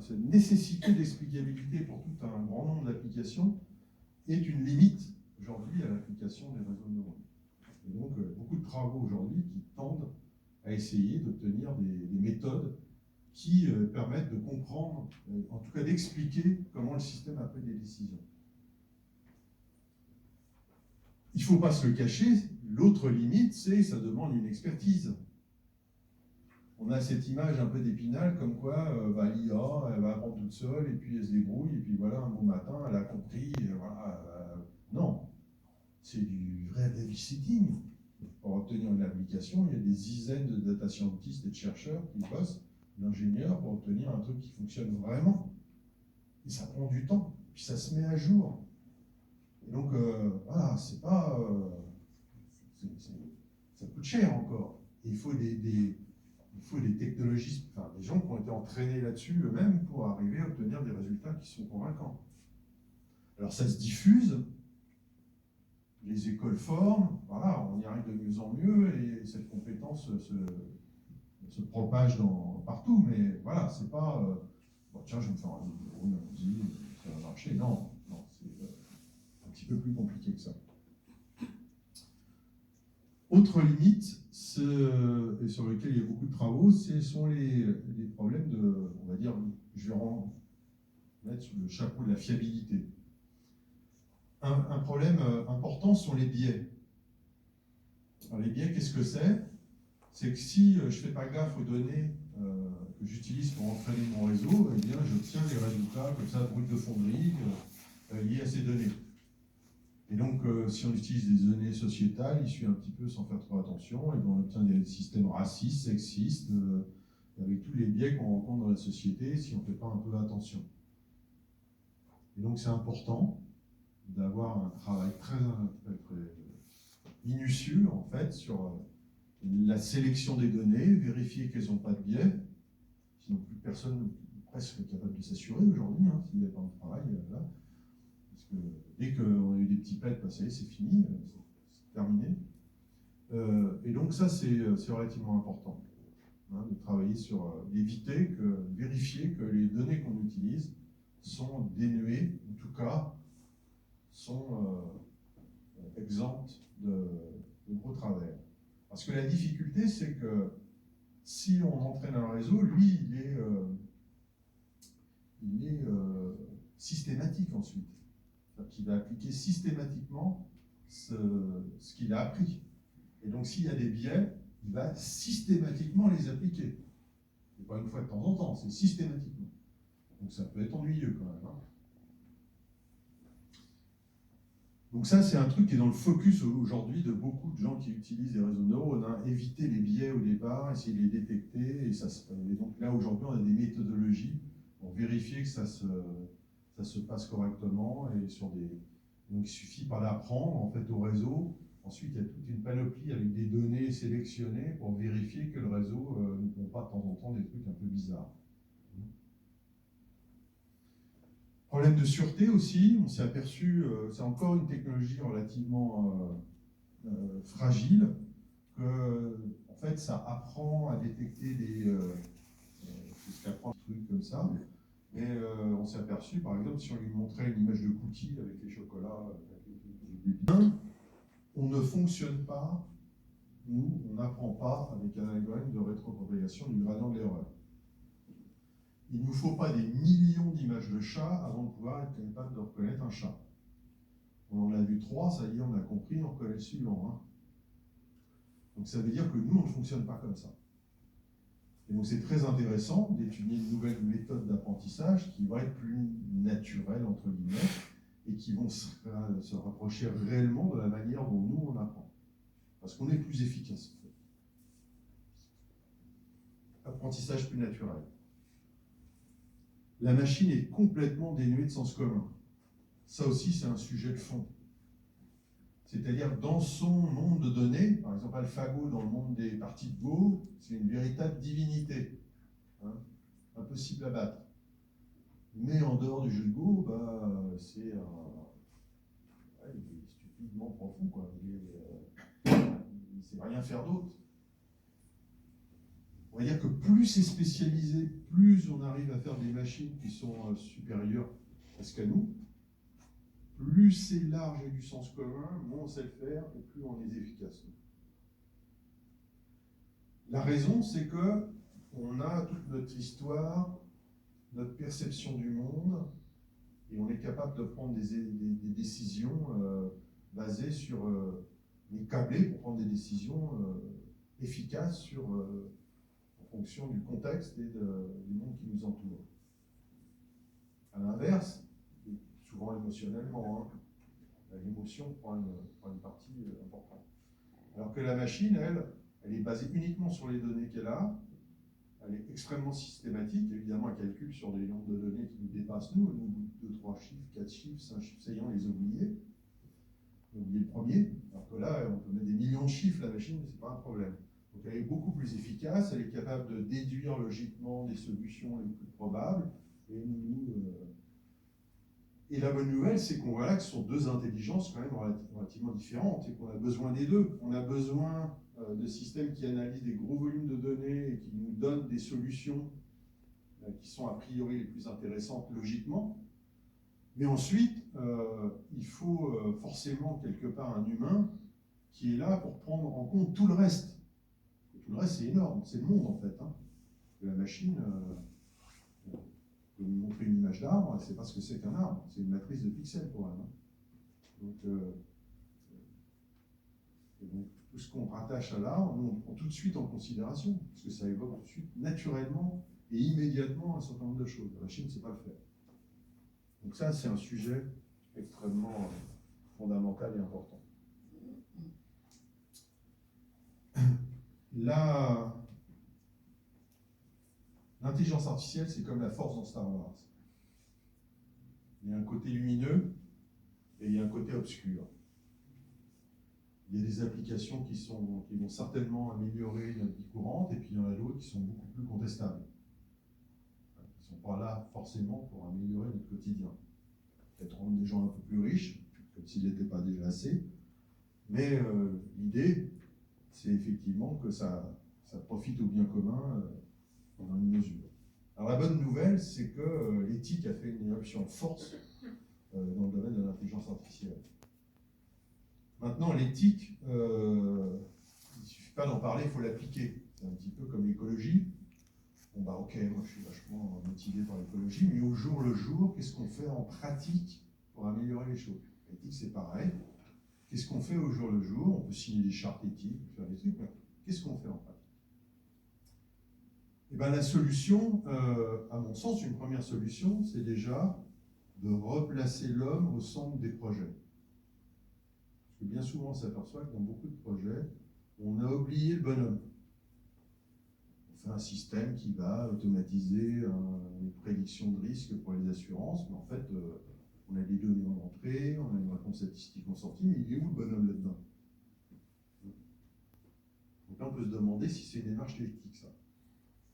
cette nécessité d'explicabilité pour tout un grand nombre d'applications est une limite aujourd'hui à l'application des réseaux de neurones. Et donc beaucoup de travaux aujourd'hui qui tendent à essayer d'obtenir des méthodes qui permettent de comprendre, en tout cas d'expliquer comment le système a pris des décisions. Il ne faut pas se le cacher, l'autre limite, c'est que ça demande une expertise. On a cette image un peu d'Épinal, comme quoi l'IA, elle va apprendre toute seule, et puis elle se débrouille, et puis voilà, un bon matin, elle a compris, voilà. Non, c'est du vrai babysitting. Pour obtenir une application, il y a des dizaines de data scientists et de chercheurs qui bossent, d'ingénieurs, pour obtenir un truc qui fonctionne vraiment. Et ça prend du temps, puis ça se met à jour. Et donc, voilà, c'est pas... ça coûte cher encore. Et il faut des technologistes, enfin des gens qui ont été entraînés là-dessus eux-mêmes pour arriver à obtenir des résultats qui sont convaincants. Alors ça se diffuse, les écoles forment, voilà, on y arrive de mieux en mieux et cette compétence se propage partout, mais voilà, c'est pas bon, tiens, je vais me faire un neurone, dit, ça va marcher. Non, c'est un petit peu plus compliqué que ça. Autre limite, et sur lequel il y a beaucoup de travaux, ce sont les problèmes de, on va dire, je vais mettre sur le chapeau de la fiabilité. Un problème important sont les biais. Alors les biais, qu'est-ce que c'est? C'est que si je ne fais pas gaffe aux données que j'utilise pour entraîner mon réseau, eh bien j'obtiens des résultats comme ça, brut de fonderie, liés à ces données. Et donc, si on utilise des données sociétales, issues un petit peu sans faire trop attention, et on obtient des systèmes racistes, sexistes, avec tous les biais qu'on rencontre dans la société si on ne fait pas un peu attention. Et donc, c'est important d'avoir un travail très minutieux, en fait, sur la sélection des données, vérifier qu'elles n'ont pas de biais, sinon plus personne presque est capable de s'assurer aujourd'hui, hein, s'il n'y a pas de travail là. Parce que dès qu'on a eu des petits pets, ça y est, c'est fini, c'est terminé. Et donc ça, c'est relativement important, hein, de travailler sur, vérifier que les données qu'on utilise sont dénuées, en tout cas, sont exemptes de gros travers. Parce que la difficulté, c'est que si on entraîne un réseau, lui, il est systématique ensuite. Qu'il va appliquer systématiquement ce qu'il a appris. Et donc, s'il y a des biais, il va systématiquement les appliquer. Et pas une fois de temps en temps, c'est systématiquement. Donc, ça peut être ennuyeux quand même. Hein. Donc ça, c'est un truc qui est dans le focus aujourd'hui de beaucoup de gens qui utilisent les réseaux de neurones. Hein. Éviter les biais au départ, essayer de les détecter. Et donc là, aujourd'hui, on a des méthodologies pour vérifier que ça se passe correctement. Et donc il suffit pas d'apprendre en fait au réseau. Ensuite, il y a toute une panoplie avec des données sélectionnées pour vérifier que le réseau ne prend pas de temps en temps des trucs un peu bizarres. Problème de sûreté aussi, on s'est aperçu, c'est encore une technologie relativement fragile, que en fait ça apprend à détecter c'est ce qu'apprend des trucs comme ça. Mais on s'est aperçu, par exemple, si on lui montrait une image de cookies avec les chocolats, on ne fonctionne pas nous, on n'apprend pas avec un algorithme de rétropropagation du gradient de l'erreur. Il ne nous faut pas des millions d'images de chats avant de pouvoir être capable de reconnaître un chat. On en a vu 3, ça y est, on a compris, on reconnaît le suivant. Hein. Donc ça veut dire que nous, on ne fonctionne pas comme ça. Et donc c'est très intéressant d'étudier une nouvelle méthode d'apprentissage qui va être plus naturelle, entre guillemets, et qui vont se rapprocher réellement de la manière dont nous, on apprend. Parce qu'on est plus efficace. En fait. Apprentissage plus naturel. La machine est complètement dénuée de sens commun. Ça aussi, c'est un sujet de fond. C'est-à-dire, dans son monde de données, par exemple AlphaGo, dans le monde des parties de Go, c'est une véritable divinité, hein, impossible à battre. Mais en dehors du jeu de Go, bah, c'est il est stupidement profond, quoi. Il ne sait rien faire d'autre. On va dire que plus c'est spécialisé, plus on arrive à faire des machines qui sont supérieures à ce qu'à nous. Plus c'est large et du sens commun, moins on sait le faire et plus on est efficace. La raison, c'est que on a toute notre histoire, notre perception du monde, et on est capable de prendre des décisions basées sur, mais câblées pour prendre des décisions efficaces en fonction du contexte et du monde qui nous entoure. À l'inverse, souvent émotionnellement, hein, l'émotion prend une partie importante. Alors que la machine, elle est basée uniquement sur les données qu'elle a, elle est extrêmement systématique, évidemment elle calcule sur des nombres de données qui nous dépassent nous, 2, 3 chiffres, 4 chiffres, 5 chiffres, ça y est, on les a oubliés. On a oublié le premier, alors que là, on peut mettre des millions de chiffres, la machine, c'est pas un problème. Donc elle est beaucoup plus efficace, elle est capable de déduire logiquement des solutions les plus probables, et la bonne nouvelle, c'est qu'on voit là que ce sont deux intelligences quand même relativement différentes et qu'on a besoin des deux. On a besoin de systèmes qui analysent des gros volumes de données et qui nous donnent des solutions qui sont a priori les plus intéressantes logiquement. Mais ensuite, il faut forcément quelque part un humain qui est là pour prendre en compte tout le reste. Et tout le reste, c'est énorme, c'est le monde en fait. Hein. La machine... vous montrer une image d'arbre, c'est pas ce que c'est qu'un arbre, c'est une matrice de pixels pour elle. Hein. Donc, tout ce qu'on rattache à l'arbre, nous on prend tout de suite en considération, parce que ça évoque tout de suite naturellement et immédiatement un certain nombre de choses. La Chine ne sait pas le faire. Donc ça, c'est un sujet extrêmement fondamental et important. L'intelligence artificielle, c'est comme la force dans Star Wars. Il y a un côté lumineux et il y a un côté obscur. Il y a des applications qui vont certainement améliorer notre vie courante, et puis il y en a d'autres qui sont beaucoup plus contestables. Ils ne sont pas là forcément pour améliorer notre quotidien. Peut-être rendre des gens un peu plus riches, comme s'ils n'étaient pas déjà assez. Mais l'idée, c'est effectivement que ça profite au bien commun dans une mesure. Alors la bonne nouvelle, c'est que l'éthique a fait une éruption forte dans le domaine de l'intelligence artificielle. Maintenant, l'éthique, il ne suffit pas d'en parler, il faut l'appliquer. C'est un petit peu comme l'écologie. Bon bah ok, moi je suis vachement motivé par l'écologie, mais au jour le jour, qu'est-ce qu'on fait en pratique pour améliorer les choses? L'éthique, c'est pareil. Qu'est-ce qu'on fait au jour le jour? On peut signer des chartes éthiques, faire des trucs, mais qu'est-ce qu'on fait en pratique? Et bien la solution, à mon sens, une première solution, c'est déjà de replacer l'homme au centre des projets. Parce que bien souvent, on s'aperçoit que dans beaucoup de projets, on a oublié le bonhomme. On fait un système qui va automatiser une prédiction de risque pour les assurances, mais en fait, on a des données en entrée, on a une réponse statistique en sortie, mais il est où le bonhomme là-dedans? Donc là, on peut se demander si c'est une démarche éthique, ça.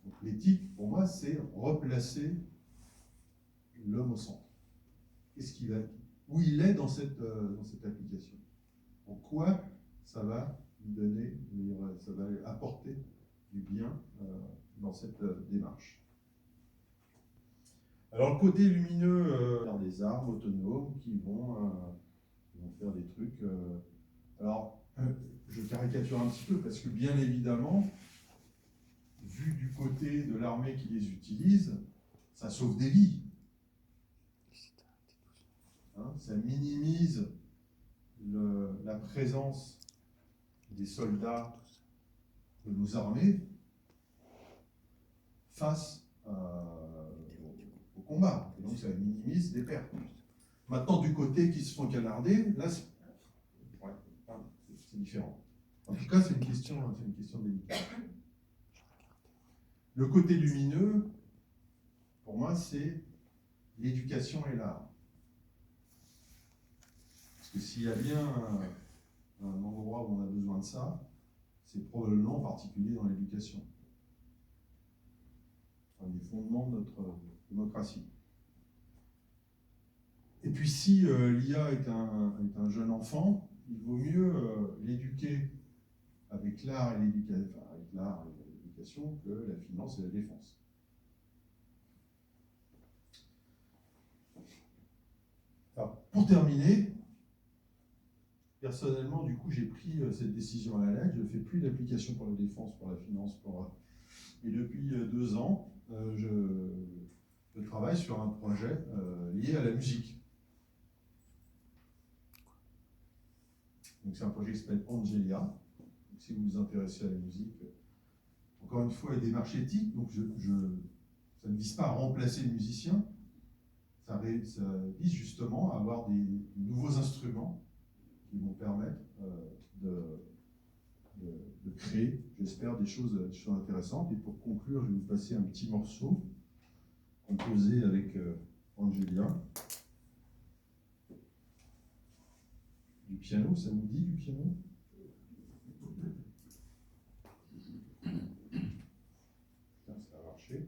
Donc l'éthique, pour moi, c'est replacer l'homme au centre. Où il est dans cette application? En quoi ça va lui donner, ça va lui apporter du bien dans cette démarche. Alors le côté lumineux, des armes autonomes qui vont faire des trucs. Alors je caricature un petit peu parce que bien évidemment, vu du côté de l'armée qui les utilise, ça sauve des vies. Hein, ça minimise la présence des soldats de nos armées face au combat. Et donc ça minimise des pertes. Maintenant, du côté qui se font canarder, là, c'est différent. En tout cas, c'est une question délicate. Le côté lumineux, pour moi, c'est l'éducation et l'art. Parce que s'il y a bien un endroit où on a besoin de ça, c'est probablement en particulier dans l'éducation. Un des fondements de notre démocratie. Et puis si l'IA est un jeune enfant, il vaut mieux l'éduquer avec l'art et l'éducation que la finance et la défense. Alors, pour terminer, personnellement, du coup, j'ai pris cette décision à la lettre. Je ne fais plus d'application pour la défense, pour la finance, et depuis 2 ans, je travaille sur un projet lié à la musique. Donc c'est un projet qui s'appelle Angelia. Donc, si vous vous intéressez à la musique, encore une fois, il y a des démarches éthiques. Donc ça ne vise pas à remplacer le musicien. Ça vise justement à avoir des nouveaux instruments qui vont permettre de créer, j'espère, des choses intéressantes. Et pour conclure, je vais vous passer un petit morceau composé avec Angelia. Du piano, ça vous dit du piano? Ça va marcher.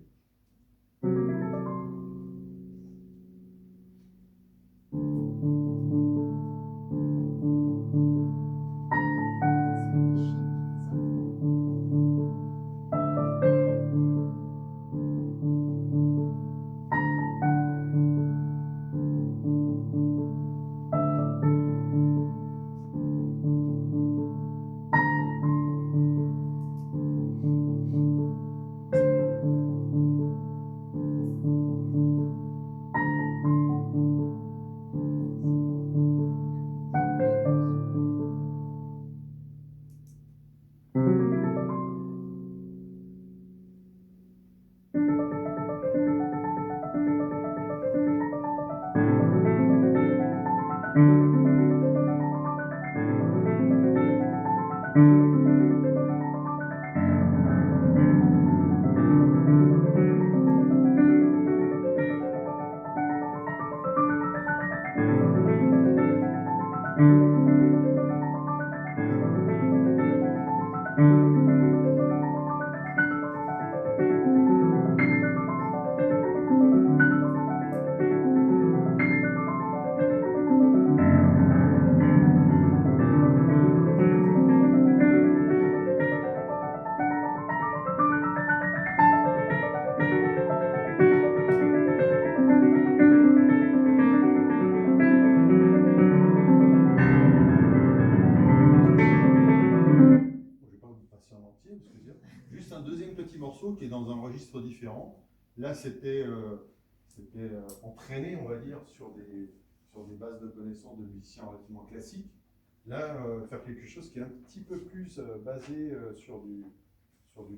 Juste un deuxième petit morceau qui est dans un registre différent. Là, c'était entraîné, on va dire, sur des bases de connaissances de musiciens relativement classiques. Là, faire quelque chose qui est un petit peu plus basé sur du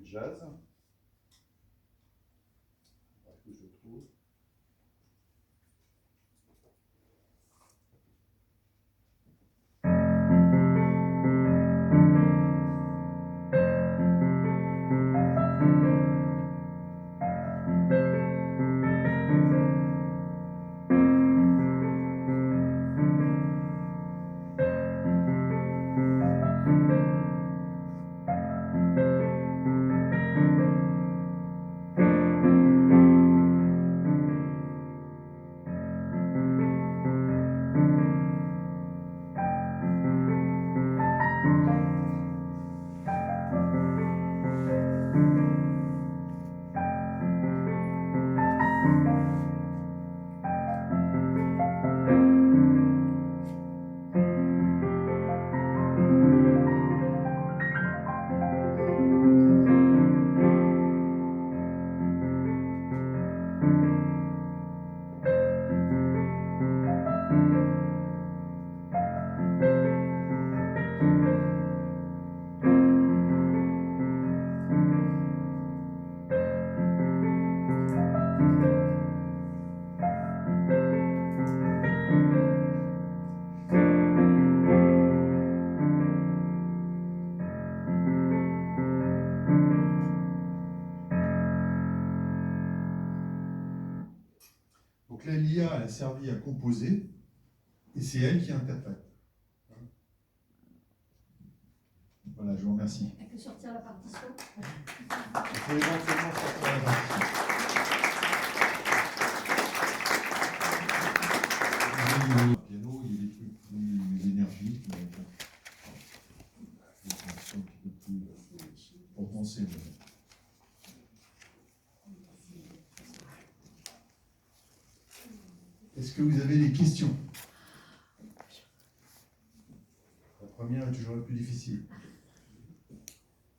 jazz. Que je trouve. servi à composer, et c'est elle qui interprète. Voilà, je vous remercie. Il n'y a que sortir la partition. Il faut éventuellement sortir la partition. Le piano, il y a des trucs plus énergiques, mais bon, c'est un petit peu plus pour penser. Est-ce que vous avez des questions? La première est toujours la plus difficile.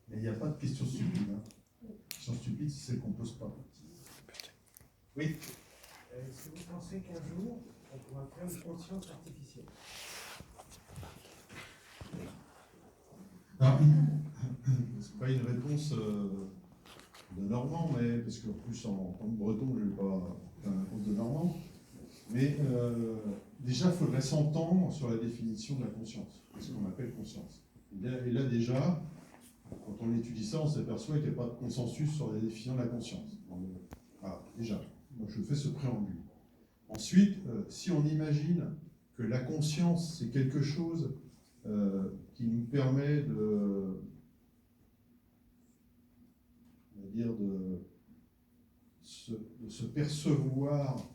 Mais il n'y a pas de questions stupides. La question stupide, c'est celle qu'on ne pose pas. Oui. Est-ce que vous pensez qu'un jour, on pourra faire une conscience artificielle? C'est pas une réponse de Normand, mais parce qu'en plus en tant que breton, je ne vais pas faire une réponse de Normand. Mais déjà, il faudrait s'entendre sur la définition de la conscience, ce qu'on appelle conscience. Et là déjà, quand on étudie ça, on s'aperçoit qu'il n'y a pas de consensus sur la définition de la conscience. Voilà, déjà, moi je fais ce préambule. Ensuite, si on imagine que la conscience, c'est quelque chose qui nous permet de se percevoir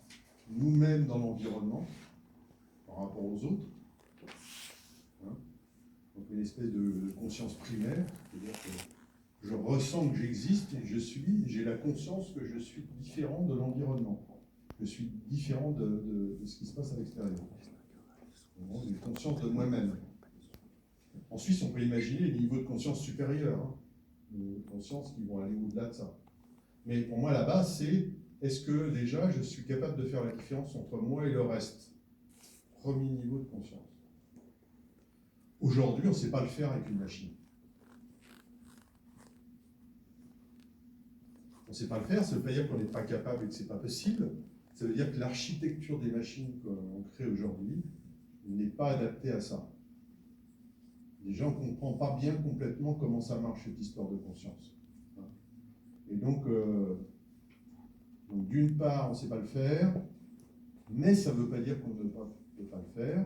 nous-mêmes dans l'environnement par rapport aux autres, hein, donc une espèce de conscience primaire, c'est-à-dire que je ressens que j'existe et j'ai la conscience que je suis différent de l'environnement, je suis différent de ce qui se passe à l'extérieur. J'ai une conscience de moi-même. Ensuite, on peut imaginer des niveaux de conscience supérieurs, hein, de conscience qui vont aller au-delà de ça. Mais pour moi, la base, c'est est-ce que déjà je suis capable de faire la différence entre moi et le reste? Premier niveau de conscience. Aujourd'hui, on ne sait pas le faire avec une machine. On ne sait pas le faire, ça ne veut pas dire qu'on n'est pas capable et que ce n'est pas possible. Ça veut dire que l'architecture des machines qu'on crée aujourd'hui n'est pas adaptée à ça. Déjà, on ne comprend pas bien complètement comment ça marche, cette histoire de conscience. Et donc d'une part, on ne sait pas le faire, mais ça ne veut pas dire qu'on ne peut pas le faire,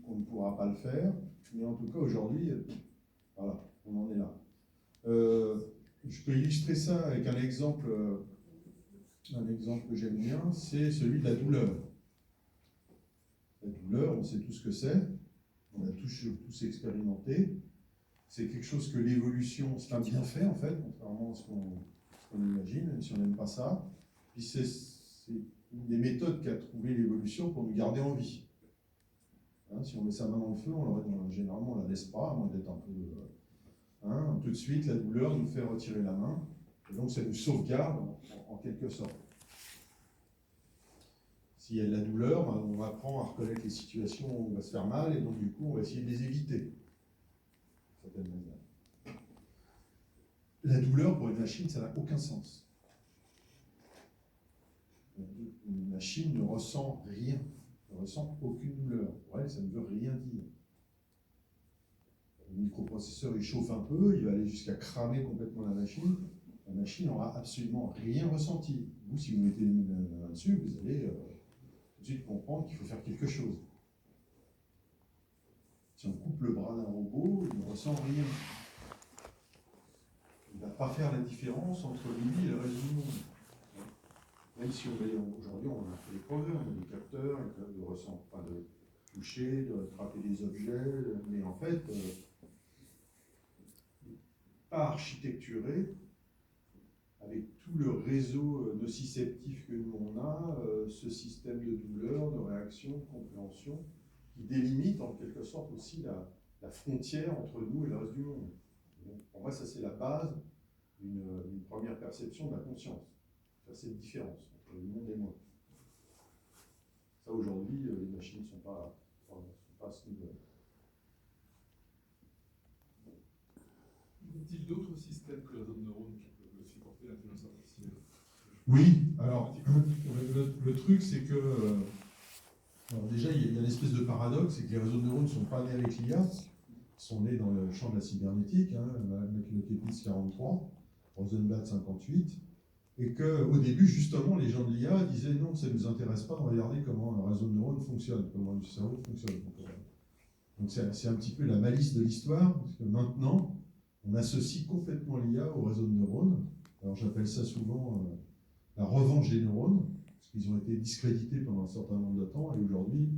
qu'on ne pourra pas le faire, mais en tout cas, aujourd'hui, voilà, on en est là. Je peux illustrer ça avec un exemple que j'aime bien, c'est celui de la douleur. La douleur, on sait tout ce que c'est, on a tous expérimenté. C'est quelque chose que l'évolution, c'est un bienfait en fait, contrairement à ce qu'on imagine, même si on n'aime pas ça. Puis c'est une des méthodes qu'a trouvé l'évolution pour nous garder en vie. Hein, si on met sa main dans le feu, généralement on ne la laisse pas, à moins d'être un peu... tout de suite, la douleur nous fait retirer la main, et donc ça nous sauvegarde en quelque sorte. S'il y a de la douleur, on apprend à reconnaître les situations où on va se faire mal, et donc du coup on va essayer de les éviter. La douleur pour une machine, ça n'a aucun sens. Une machine ne ressent rien, ne ressent aucune douleur. Pour elle, ça ne veut rien dire. Le microprocesseur, il chauffe un peu, il va aller jusqu'à cramer complètement la machine. La machine n'aura absolument rien ressenti. Vous, si vous mettez les mains là-dessus, vous allez tout de suite comprendre qu'il faut faire quelque chose. Si on coupe le bras d'un robot, il ne ressent rien. Il ne va pas faire la différence entre lui et le reste du monde. Même si aujourd'hui on a fait des progrès, on a des capteurs, de ressentir, enfin de toucher, de attraper des objets, mais en fait, pas architecturé, avec tout le réseau nociceptif que nous on a, ce système de douleur, de réaction, de compréhension, qui délimite en quelque sorte aussi la frontière entre nous et le reste du monde. Donc, pour moi, ça c'est la base d'une première perception de la conscience. Faire cette différence entre le monde et moi. Ça aujourd'hui, les machines ne sont pas à ce niveau-là. Y a-t-il d'autres systèmes que la zone neurone qui peuvent supporter l'intelligence artificielle? Oui, alors le truc c'est que alors déjà il y a une espèce de paradoxe, c'est que les réseaux de neurones ne sont pas nés avec l'IA, ils sont nés dans le champ de la cybernétique, hein, avec le Kepis 43, Rosenblatt 58, et qu'au début, justement, les gens de l'IA disaient non, ça ne nous intéresse pas de regarder comment un réseau de neurones fonctionne, comment le cerveau fonctionne. Donc c'est un petit peu la malice de l'histoire, parce que maintenant, on associe complètement l'IA au réseau de neurones. Alors j'appelle ça souvent la revanche des neurones, parce qu'ils ont été discrédités pendant un certain nombre de temps, et aujourd'hui,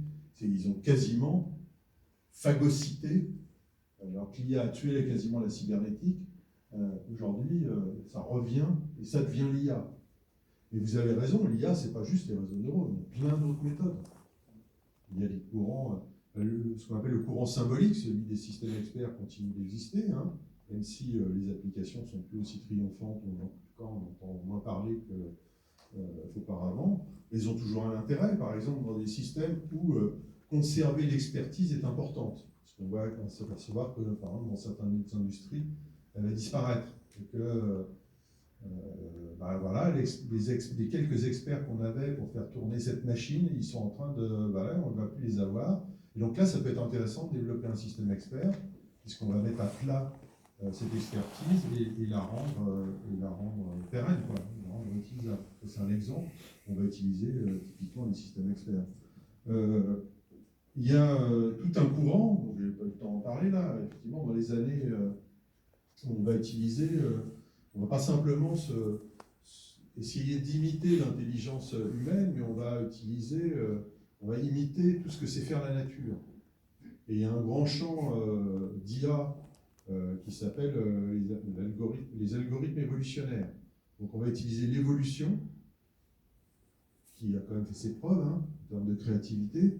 ils ont quasiment phagocyté, alors que l'IA a tué quasiment la cybernétique. Aujourd'hui, ça revient, et ça devient l'IA. Mais vous avez raison, l'IA, c'est pas juste les réseaux de neurones, il y a plein d'autres méthodes. Il y a des courants, ce qu'on appelle le courant symbolique, celui des systèmes experts continue d'exister, hein, même si les applications sont plus aussi triomphantes, on entend moins parler qu'auparavant. Elles ont toujours un intérêt, par exemple, dans des systèmes où conserver l'expertise est importante. Parce qu'on va s'apercevoir que, par exemple, dans certaines industries, elle va disparaître. Et que, voilà, les quelques experts qu'on avait pour faire tourner cette machine, ils sont en train de... on ne va plus les avoir. Et donc là, ça peut être intéressant de développer un système expert, puisqu'on va mettre à plat cette expertise et la rendre pérenne, quoi, la rendre utilisable. C'est un exemple. On va utiliser typiquement les systèmes experts. Il y a tout un courant, je n'ai pas le temps d'en parler là, effectivement, dans les années, on va utiliser, on ne va pas simplement essayer d'imiter l'intelligence humaine, mais on va utiliser, on va imiter tout ce que sait faire la nature. Et il y a un grand champ d'IA qui s'appelle les algorithmes évolutionnaires. Donc on va utiliser l'évolution, qui a quand même fait ses preuves hein, en termes de créativité,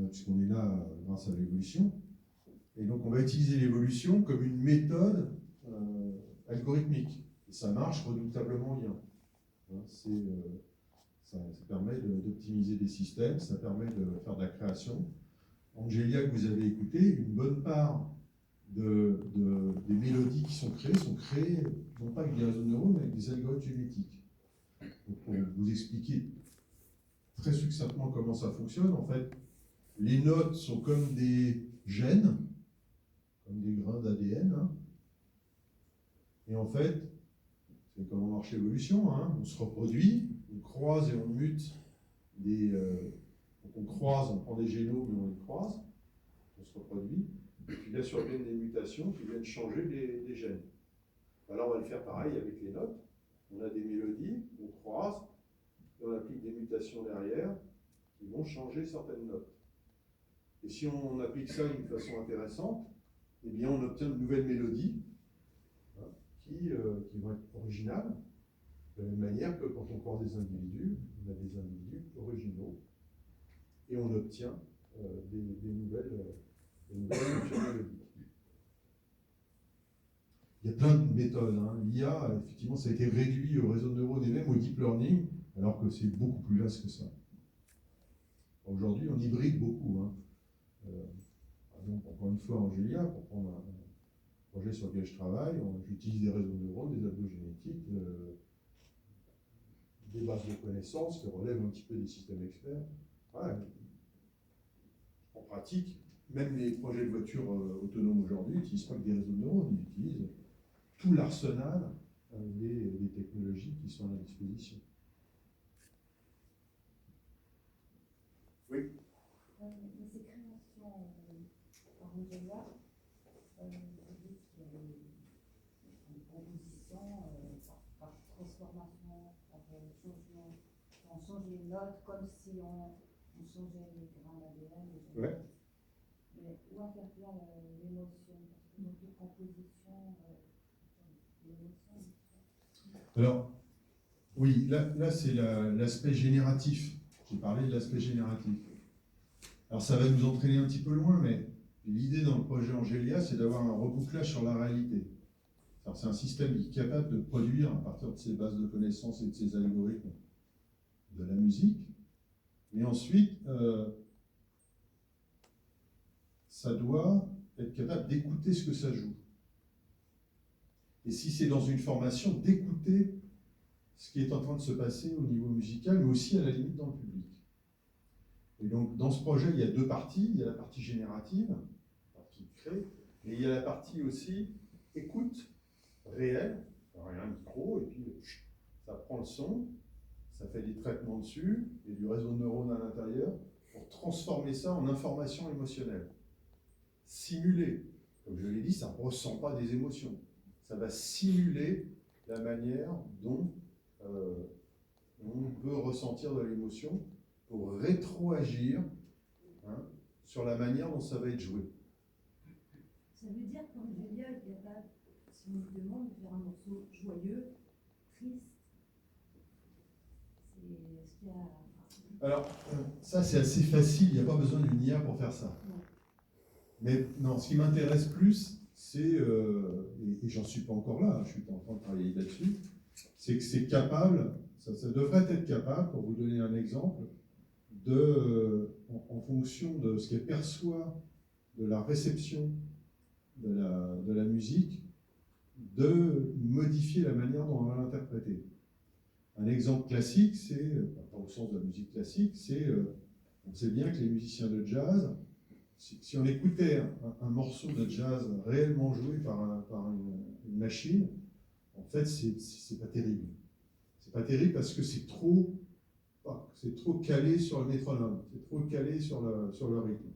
puisqu'on est là grâce à l'évolution. Et donc on va utiliser l'évolution comme une méthode algorithmique. Et ça marche redoutablement bien. Hein, ça permet d'optimiser des systèmes, ça permet de faire de la création. Angélia, que vous avez écouté, une bonne part des mélodies qui sont créées non pas avec des réseaux de neurones, mais avec des algorithmes génétiques. Donc, pour vous expliquer très succinctement comment ça fonctionne, en fait, les notes sont comme des gènes, comme des grains d'ADN. Hein. Et en fait, c'est comment marche l'évolution. Hein. On se reproduit, on croise et on mute donc on croise, on prend des génomes et on les croise, on se reproduit. Et puis là surviennent des mutations qui viennent changer les gènes. Alors on va le faire pareil avec les notes. On a des mélodies, on croise, et on applique des mutations derrière qui vont changer certaines notes. Et si on applique ça d'une façon intéressante, eh bien on obtient de nouvelles mélodies hein, qui vont être originales, de la même manière que quand on croise des individus, on a des individus originaux, et on obtient des nouvelles fonctions mélodiques. Il y a plein de méthodes. Hein. L'IA, effectivement, ça a été réduit au réseau de neurones et même au deep learning, alors que c'est beaucoup plus vaste que ça. Aujourd'hui, on hybride beaucoup. Hein. Par exemple, encore une fois, Angélia, pour prendre un projet sur lequel je travaille, j'utilise des réseaux de neurones, des algos génétiques, des bases de connaissances qui relèvent un petit peu des systèmes experts. Voilà. En pratique, même les projets de voitures autonomes aujourd'hui n'utilisent pas que des réseaux de neurones, ils utilisent tout l'arsenal des technologies qui sont à la disposition. Oui. Ces créations par Angélia, vous dites qu'il y a une composition par transformation, par changement. On change les notes comme si on changeait les grains d'ADN. Ouais. Mais où intervient l'émotion? Parce que dans toute composition, l'émotion. Alors, oui, là c'est l'aspect génératif. J'ai parlé de l'aspect génératif. Alors ça va nous entraîner un petit peu loin, mais l'idée dans le projet Angélia, c'est d'avoir un rebouclage sur la réalité. C'est un système qui est capable de produire, à partir de ses bases de connaissances et de ses algorithmes, de la musique. Et ensuite, ça doit être capable d'écouter ce que ça joue. Et si c'est dans une formation, d'écouter ce qui est en train de se passer au niveau musical, mais aussi à la limite dans le public. Et donc, dans ce projet, il y a deux parties. Il y a la partie générative, la partie crée, et il y a la partie aussi écoute réelle. Alors, il y a un micro, et puis Ça prend le son, ça fait des traitements dessus, et du réseau de neurones à l'intérieur, pour transformer ça en information émotionnelle. Simuler. Comme je l'ai dit, ça ne ressent pas des émotions. Ça va simuler la manière dont on peut ressentir de l'émotion pour rétroagir, hein, sur la manière dont ça va être joué. Ça veut dire qu'Angélia, il n'y a pas, si on me demande de faire un morceau joyeux, triste, est-ce qu'il y a... Alors, ça c'est assez facile, il n'y a pas besoin d'une IA pour faire ça. Non. Mais non, ce qui m'intéresse plus, c'est, et j'en suis pas encore là, je suis en train de travailler là-dessus, c'est que c'est capable, ça devrait être capable, pour vous donner un exemple, en fonction de ce qu'elle perçoit de la réception de la musique, de modifier la manière dont on va l'interpréter. Un exemple classique, c'est, pas au sens de la musique classique, c'est, on sait bien que les musiciens de jazz, si on écoutait un morceau de jazz réellement joué par une machine, en fait, c'est pas terrible. C'est pas terrible parce que c'est trop calé sur le métronome, c'est trop calé sur le rythme.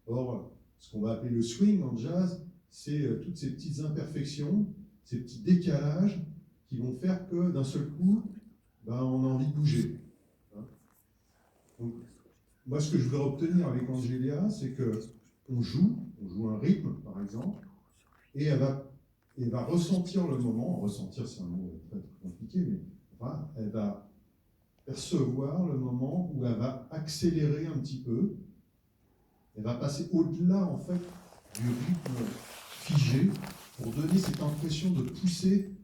Or, ce qu'on va appeler le swing en jazz, c'est toutes ces petites imperfections, ces petits décalages qui vont faire que d'un seul coup, ben, on a envie de bouger. Hein. Donc, moi, ce que je voudrais obtenir avec Angélia, c'est qu'on joue un rythme, par exemple, et elle va ressentir le moment. Ressentir, c'est un mot très compliqué, mais enfin, elle va percevoir le moment où elle va accélérer un petit peu. Elle va passer au-delà, en fait, du rythme figé pour donner cette impression de pousser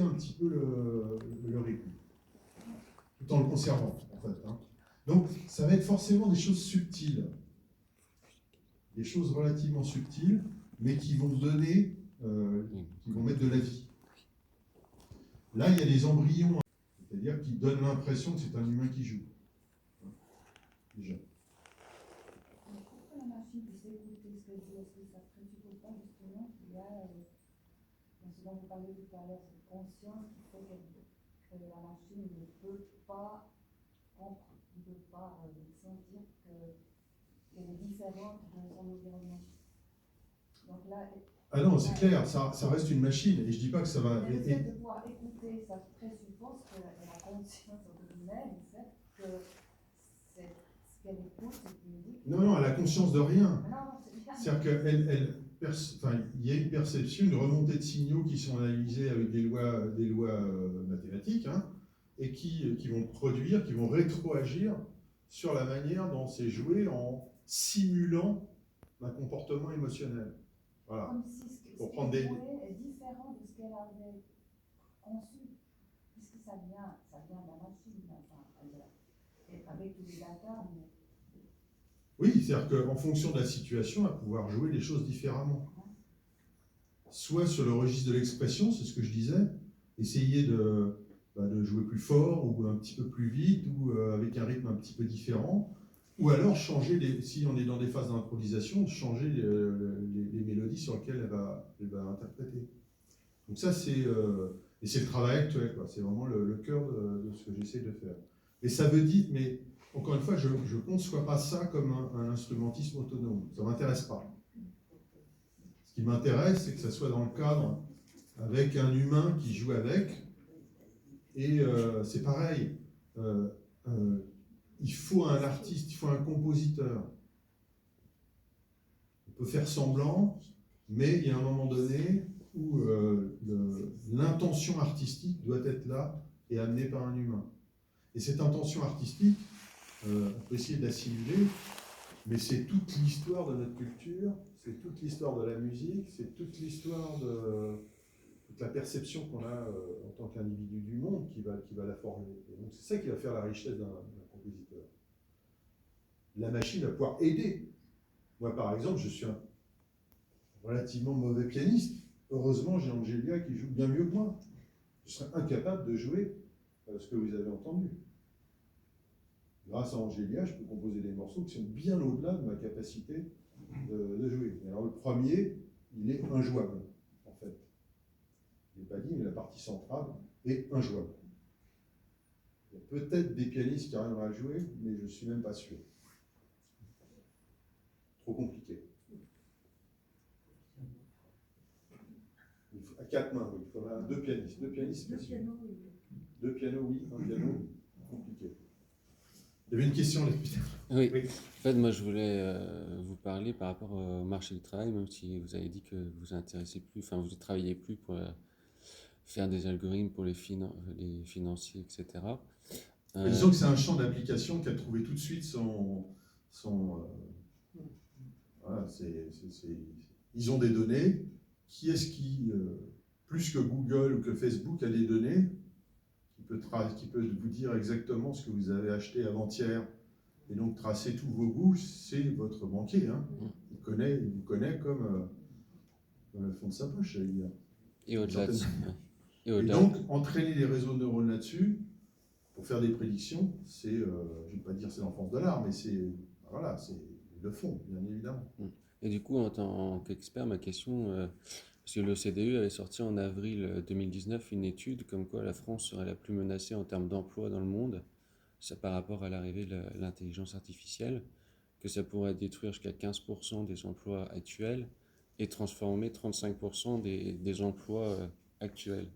un petit peu le rythme, tout en le conservant, en fait. Hein. Donc, ça va être forcément des choses subtiles, des choses relativement subtiles, mais qui vont donner, qui vont mettre de la vie. Là, il y a des embryons, c'est-à-dire qui donnent l'impression que c'est un humain qui joue. Déjà. Pourquoi la machine puisse écouter ce qu'elle dit? Est-ce que ça présuppose pas justement qu'il y a, dans ce dont vous parliez tout à l'heure, cette conscience qui fait que la machine ne peut pas sentir qu'elle est différente de son environnement. Donc là, Ah non, c'est clair, ça reste une machine, et je dis pas que ça va... mais le fait de pouvoir écouter, ça présuppose qu'elle a conscience de lui-même, que ce qu'elle écoute, cette musique. Non, elle a conscience de rien. Non, c'est bien. C'est-à-dire qu'il y a une perception, une remontée de signaux qui sont analysés avec des lois mathématiques, hein, et qui vont produire, qui vont rétroagir sur la manière dont c'est joué en simulant un comportement émotionnel. Voilà. Comme si ce Pour qu'elle prendre des... jouait est différent de ce qu'elle avait conçu, puisque ça vient de la machine, enfin, avec tous les data. Mais... Oui, c'est-à-dire qu'en fonction de la situation, elle va pouvoir jouer les choses différemment. Soit sur le registre de l'expression, c'est ce que je disais, essayer de jouer plus fort ou un petit peu plus vite ou avec un rythme un petit peu différent, ou alors changer, si on est dans des phases d'improvisation, changer les mélodies sur lesquelles elle va interpréter. Donc ça, c'est le travail actuel, quoi. C'est vraiment le cœur de ce que j'essaie de faire. Et ça veut dire, mais encore une fois, je ne conçois pas ça comme un instrumentisme autonome. Ça ne m'intéresse pas. Ce qui m'intéresse, c'est que ça soit dans le cadre avec un humain qui joue avec. Et c'est pareil. Il faut un artiste, il faut un compositeur. On peut faire semblant, mais il y a un moment donné où l'intention artistique doit être là et amenée par un humain. Et cette intention artistique, on peut essayer de la simuler, mais c'est toute l'histoire de notre culture, c'est toute l'histoire de la musique, c'est toute l'histoire de toute la perception qu'on a en tant qu'individu du monde qui va la former. Et donc c'est ça qui va faire la richesse d'un compositeur. La machine va pouvoir aider. Moi, par exemple, je suis un relativement mauvais pianiste. Heureusement, j'ai Angélia qui joue bien mieux que moi. Je serais incapable de jouer ce que vous avez entendu. Grâce à Angélia, je peux composer des morceaux qui sont bien au-delà de ma capacité de jouer. Et alors le premier, il est injouable, en fait. Je ne l'ai pas dit, mais la partie centrale, et injouable. Il y a peut-être des pianistes qui arriveraient à jouer, mais je ne suis même pas sûr. Trop compliqué. À 4 mains, oui. Il faudra 2 pianistes. 2 pianistes, c'est possible. 2 pianos, oui. Un piano, compliqué. Il y avait une question là, putain. Oui. Oui. En fait, moi, je voulais vous parler par rapport au marché du travail, même si vous avez dit que vous vous intéressez plus, enfin, vous ne travaillez plus pour faire des algorithmes pour les financiers, etc. Disons que c'est un champ d'application qui a trouvé tout de suite voilà, ils ont des données. Qui est-ce qui, plus que Google ou que Facebook, a des données qui peut vous dire exactement ce que vous avez acheté avant-hier et donc tracer tous vos goûts? C'est votre banquier. Hein. Il vous connaît comme le fond de sa poche, j'allais dire. Et au-delà de ça. Et donc, entraîner les réseaux de neurones là-dessus, pour faire des prédictions, c'est, je ne vais pas dire c'est l'enfance de l'art, mais c'est, voilà, c'est le fond, bien évidemment. Et du coup, en tant qu'expert, ma question, parce que l'OCDE avait sorti en avril 2019 une étude comme quoi la France serait la plus menacée en termes d'emploi dans le monde, ça par rapport à l'arrivée de l'intelligence artificielle, que ça pourrait détruire jusqu'à 15% des emplois actuels et transformer 35% des emplois actuels.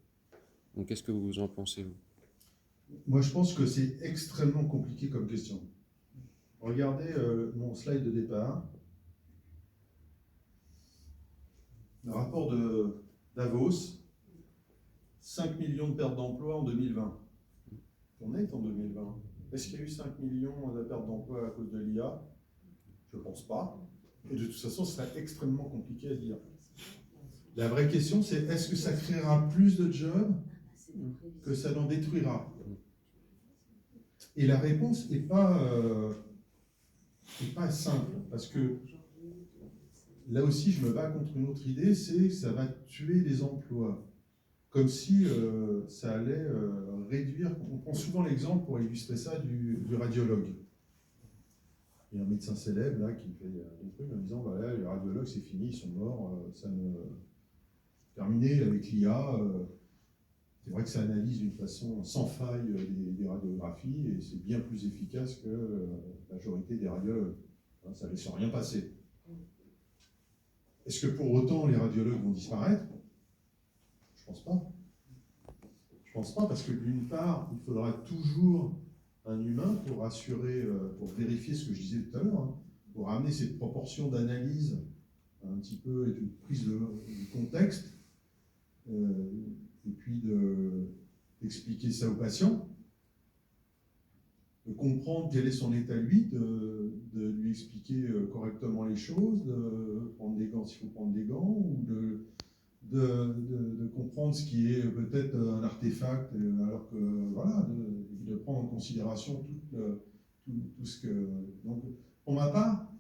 Donc, qu'est-ce que vous en pensez, vous? Moi, je pense que c'est extrêmement compliqué comme question. Regardez mon slide de départ. Le rapport de Davos, 5 millions de pertes d'emplois en 2020. On est en 2020. Est-ce qu'il y a eu 5 millions de pertes d'emplois à cause de l'IA? Je ne pense pas. Et de toute façon, ce serait extrêmement compliqué à dire. La vraie question, c'est est-ce que ça créera plus de jobs que ça n'en détruira? Et la réponse n'est pas simple, parce que là aussi, je me bats contre une autre idée, c'est que ça va tuer les emplois. Comme si ça allait réduire. On prend souvent l'exemple pour illustrer ça du radiologue. Il y a un médecin célèbre là qui fait des trucs en disant voilà, les radiologues c'est fini, ils sont morts, ça ne terminé avec l'IA. C'est vrai que ça analyse d'une façon sans faille des radiographies et c'est bien plus efficace que la majorité des radiologues. Ça ne laisse rien passer. Est-ce que pour autant les radiologues vont disparaître? Je pense pas. Je pense pas parce que d'une part, il faudra toujours un humain pour assurer, pour vérifier ce que je disais tout à l'heure, hein, pour amener cette proportion d'analyse un petit peu et de prise du contexte, et puis d'expliquer ça au patient, de comprendre quel est son état lui, de lui expliquer correctement les choses, de prendre des gants s'il faut prendre des gants, ou de comprendre ce qui est peut-être un artefact, alors que voilà, de prendre en considération tout ce que. Donc, pour ma part,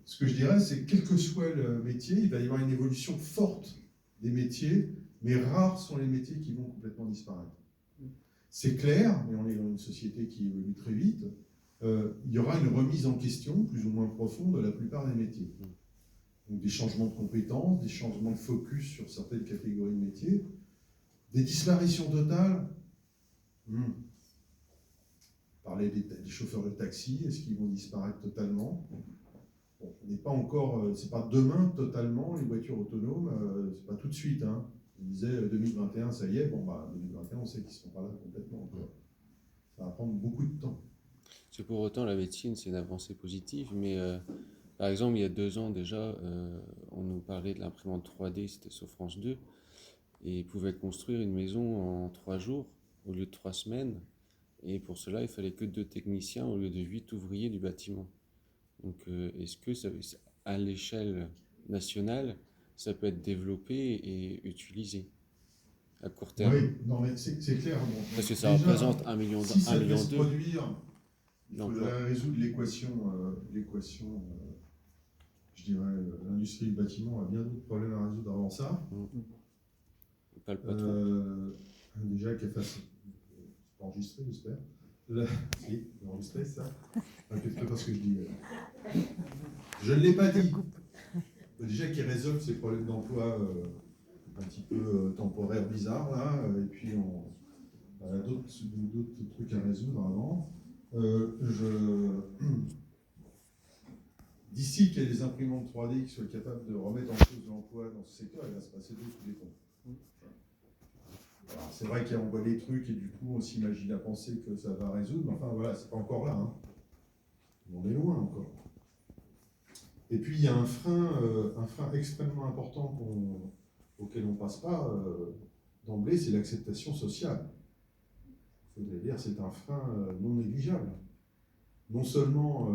ce que je dirais, c'est que quel que soit le métier, il va y avoir une évolution forte des métiers, mais rares sont les métiers qui vont complètement disparaître. C'est clair, mais on est dans une société qui évolue très vite, il y aura une remise en question, plus ou moins profonde, de la plupart des métiers. Donc des changements de compétences, des changements de focus sur certaines catégories de métiers, des disparitions totales. Parler des chauffeurs de taxi, est-ce qu'ils vont disparaître totalement? Bon, on n'est pas encore, c'est pas demain totalement, les voitures autonomes, c'est pas tout de suite. Hein. On disait 2021, ça y est, bon bah 2021, on sait qu'ils ne seront pas là complètement encore. Ça va prendre beaucoup de temps. C'est pour autant, la médecine, c'est une avancée positive, mais par exemple, il y a 2 ans déjà, on nous parlait de l'imprimante 3D, c'était sur France 2, et ils pouvaient construire une maison en 3 jours au lieu de 3 semaines, et pour cela, il fallait que 2 techniciens au lieu de 8 ouvriers du bâtiment. Donc, est-ce que ça, à l'échelle nationale, ça peut être développé et utilisé à court terme? Oui, non mais c'est clair. Bon, parce que ça déjà, représente 1 million, si ça 1 devait million se 2. produire, il faudrait résoudre l'équation, je dirais, l'industrie du bâtiment a bien d'autres problèmes à résoudre avant ça. Pas le patron. Déjà qu'elle fasse, c'est pas enregistré, j'espère. Si, enregistré ça. T'inquiète pas ce que je dis. Je ne l'ai pas dit. Déjà qu'ils résolvent ces problèmes d'emploi un petit peu temporaires, bizarres, là, et puis d'autres trucs à résoudre avant. D'ici qu'il y ait des imprimantes 3D qui soient capables de remettre en cause l'emploi dans ce secteur, il va se passer d'autres tous les temps. Alors, c'est vrai qu'on voit des trucs et du coup on s'imagine à penser que ça va résoudre, mais enfin voilà, c'est pas encore là. Hein. On est loin encore. Et puis il y a un frein extrêmement important auquel on ne passe pas d'emblée, c'est l'acceptation sociale. Il faudrait dire c'est un frein non négligeable. Non seulement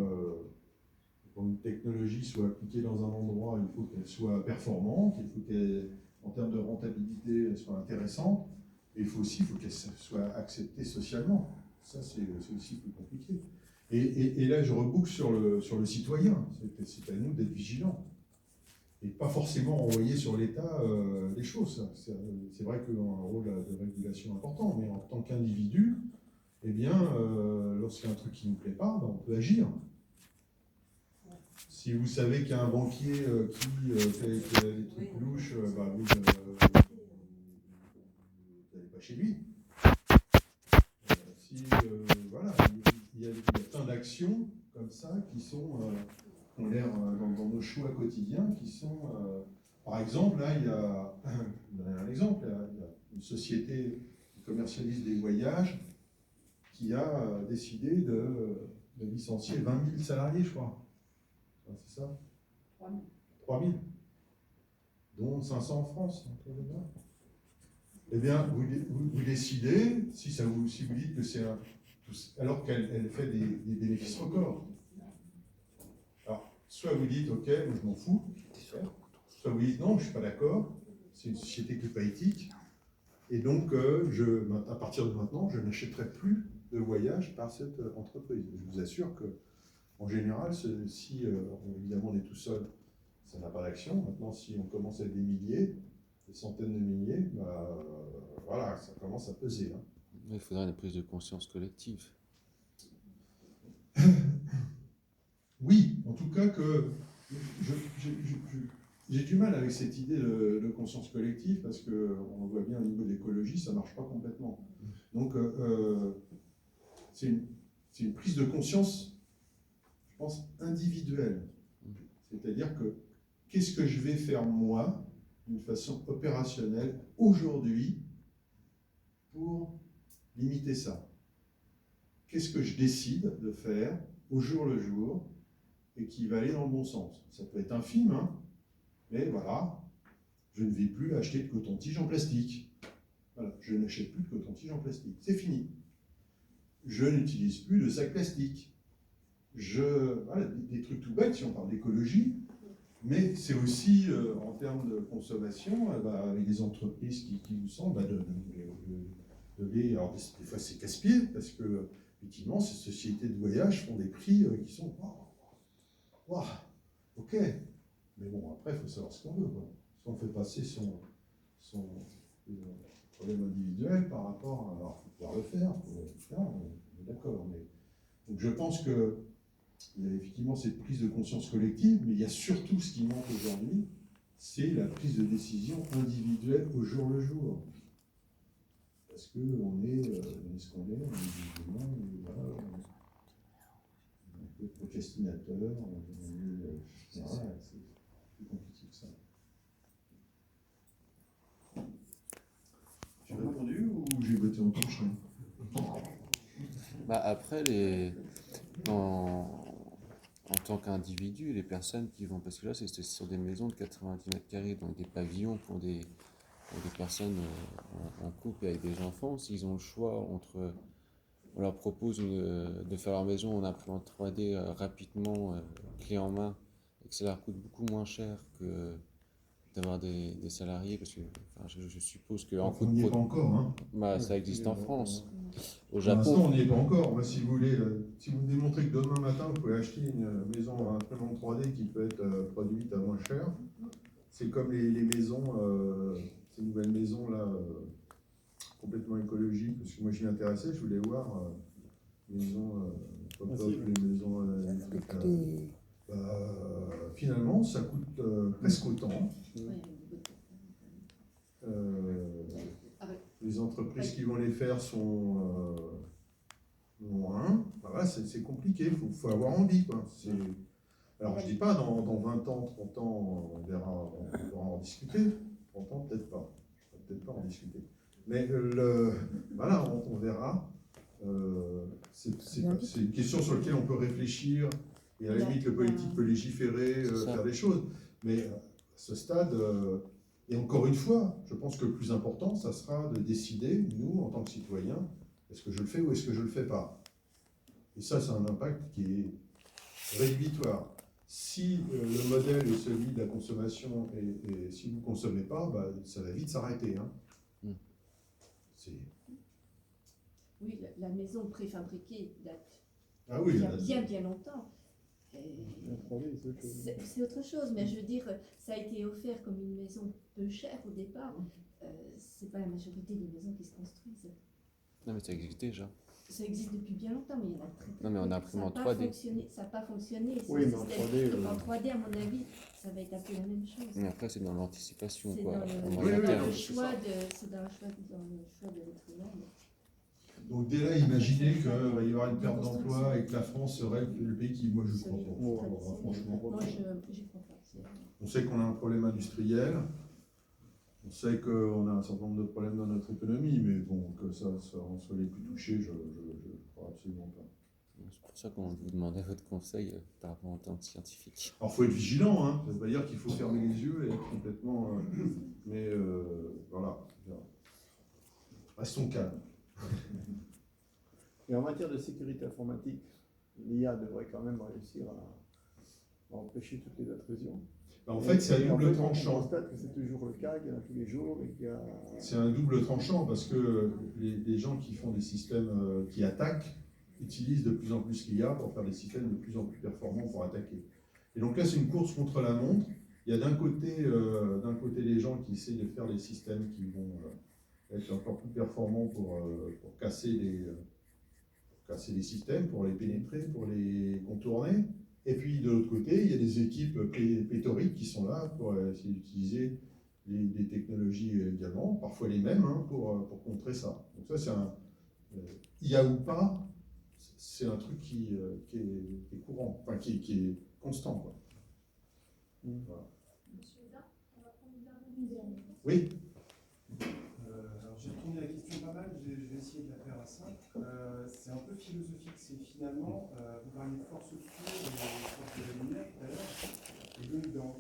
pour une technologie soit appliquée dans un endroit, il faut qu'elle soit performante, il faut qu'elle, en termes de rentabilité, elle soit intéressante, et il faut qu'elle soit acceptée socialement. Ça, c'est aussi plus compliqué. Et là, je reboucle sur le citoyen. C'est à nous d'être vigilants. Et pas forcément envoyer sur l'État des choses. C'est vrai qu'on a un rôle de régulation important, mais en tant qu'individu, eh bien, lorsqu'il y a un truc qui ne nous plaît pas, ben, on peut agir. Si vous savez qu'il y a un banquier qui fait des trucs louches, bah, vous n'allez pas chez lui. Voilà, il y a plein d'actions comme ça qui sont, ont l'air dans nos choix quotidiens, qui sont, par exemple, là, il y a un exemple, il y a une société qui commercialise des voyages qui a décidé de licencier 20 000 salariés, je crois. C'est ça 3 000. 3 000, dont 500 en France. Eh bien, vous décidez, si vous dites que c'est un... Alors qu'elle fait des bénéfices records. Alors, soit vous dites, ok, moi je m'en fous, soit vous dites, non, je ne suis pas d'accord, c'est une société qui n'est pas éthique, et donc, à partir de maintenant, je n'achèterai plus de voyages par cette entreprise. Je vous assure que, en général, si évidemment on est tout seul, ça n'a pas d'action. Maintenant, si on commence à être des milliers, des centaines de milliers, bah, voilà, ça commence à peser. Hein. Il faudra une prise de conscience collective. Oui, en tout cas que j'ai du mal avec cette idée de conscience collective parce qu'on voit bien au niveau de l'écologie, ça ne marche pas complètement. Donc, c'est une prise de conscience, je pense, individuelle. C'est-à-dire que qu'est-ce que je vais faire moi, d'une façon opérationnelle, aujourd'hui, pour limiter ça? Qu'est-ce que je décide de faire au jour le jour et qui va aller dans le bon sens? Ça peut être infime, hein, mais voilà, je ne vais plus acheter de coton-tige en plastique. Voilà, je n'achète plus de coton-tige en plastique. C'est fini. Je n'utilise plus de sac plastique. Voilà, des trucs tout bêtes si on parle d'écologie, mais c'est aussi en termes de consommation, avec des entreprises qui vous semblent alors des fois c'est casse-pied parce que effectivement ces sociétés de voyage font des prix qui sont wow, ok, mais bon après il faut savoir ce qu'on veut quoi. Si on fait passer son problème individuel par rapport à alors il faut pouvoir le faire, on est d'accord, mais donc je pense que il y a effectivement cette prise de conscience collective, mais il y a surtout ce qui manque aujourd'hui, c'est la prise de décision individuelle au jour le jour. Parce qu'on est ce qu'on est, on est musulman, on est procrastinateur, c'est plus compliqué que ça. J'ai répondu ou j'ai voté en touche? Après, en tant qu'individu, les personnes qui vont, parce que là, c'est sur des maisons de 90 mètres carrés, donc des pavillons pour des personnes en couple avec des enfants, s'ils ont le choix entre, on leur propose de faire leur maison en imprimante 3D rapidement, clé en main, et que ça leur coûte beaucoup moins cher que d'avoir des salariés, parce que je suppose que en On n'y est pas encore, hein. ça existe en France. Au Pour Japon, l'instant, on n'y est pas encore. Moi, si vous voulez, si vous me démontrez que demain matin, vous pouvez acheter une maison à imprimante 3D qui peut être produite à moins cher, c'est comme les maisons, ces nouvelles maisons là, complètement écologiques, parce que moi je m'y intéressais, je voulais voir les maisons les maisons finalement, ça coûte presque autant. Les entreprises entreprises qui vont les faire sont moins. Voilà, c'est compliqué, il faut avoir envie, quoi. Alors, je dis pas, dans 20 ans, 30 ans, on pourra en discuter. 30 ans, peut-être pas. Je ne peut-être pas en discuter. Mais voilà, on verra. C'est une question sur laquelle on peut réfléchir. Et à la limite, le politique peut légiférer, faire des choses. Mais à ce stade, et encore une fois, je pense que le plus important, ça sera de décider, nous, en tant que citoyens, est-ce que je le fais ou est-ce que je ne le fais pas. Et ça, c'est un impact qui est rédhibitoire. Si le modèle est celui de la consommation et si vous ne consommez pas, bah, ça va vite s'arrêter. Hein. Oui, la maison préfabriquée date Ah oui, il y a bien longtemps. C'est C'est autre chose, mais je veux dire, ça a été offert comme une maison peu chère au départ. C'est pas la majorité des maisons qui se construisent. Non, mais ça existe déjà. Ça existe depuis bien longtemps, mais il y en a très peu. Non, mais en imprimant Ça n'a pas 3D. fonctionné. Ça n'a pas fonctionné. Oui, mais en système. 3D, Donc en 3D, à mon avis, ça va être un peu la même chose. Mais après, c'est dans l'anticipation, C'est quoi. dans à le, moyen oui, terme. oui, choix de l'être humain. Donc dès là, imaginez qu'il va y avoir une perte d'emploi et que la France serait le pays qui, moi, je ne crois pas. Franchement. Moi, j'y crois pas. On sait qu'on a un problème industriel. On sait qu'on a un certain nombre de problèmes dans notre économie, mais bon, que ça on soit les plus touchés, je ne crois absolument pas. C'est pour ça qu'on vous demandait votre conseil par rapport en tant que scientifique. Alors, il faut être vigilant, hein. Ça ne veut pas dire qu'il faut fermer les yeux et être complètement... mais voilà. Restons calmes. Et en matière de sécurité informatique, l'IA devrait quand même réussir à empêcher toutes les intrusions. En fait, c'est à double On tranchant. constate que c'est toujours le cas, qu'il y en a tous les jours et qu'il y a... C'est un double tranchant parce que les gens qui font des systèmes qui attaquent utilisent de plus en plus l'IA pour faire des systèmes de plus en plus performants pour attaquer. Et donc là, c'est une course contre la montre. Il y a d'un côté les gens qui essaient de faire des systèmes qui vont être encore plus performants pour casser les systèmes, pour les pénétrer, pour les contourner. Et puis de l'autre côté, il y a des équipes pléthoriques qui sont là pour essayer d'utiliser des technologies également, parfois les mêmes, hein, pour contrer ça. Donc ça, c'est IA ou pas, c'est un truc qui est courant, enfin qui est constant, quoi. Voilà. Monsieur Hédard, on va prendre une dernière. Oui. Alors j'ai tourné la question pas mal, je vais essayer de la faire à simple. C'est un peu philosophique, c'est finalement, vous parliez de force obscure et de force de la lumière tout à l'heure, et donc dans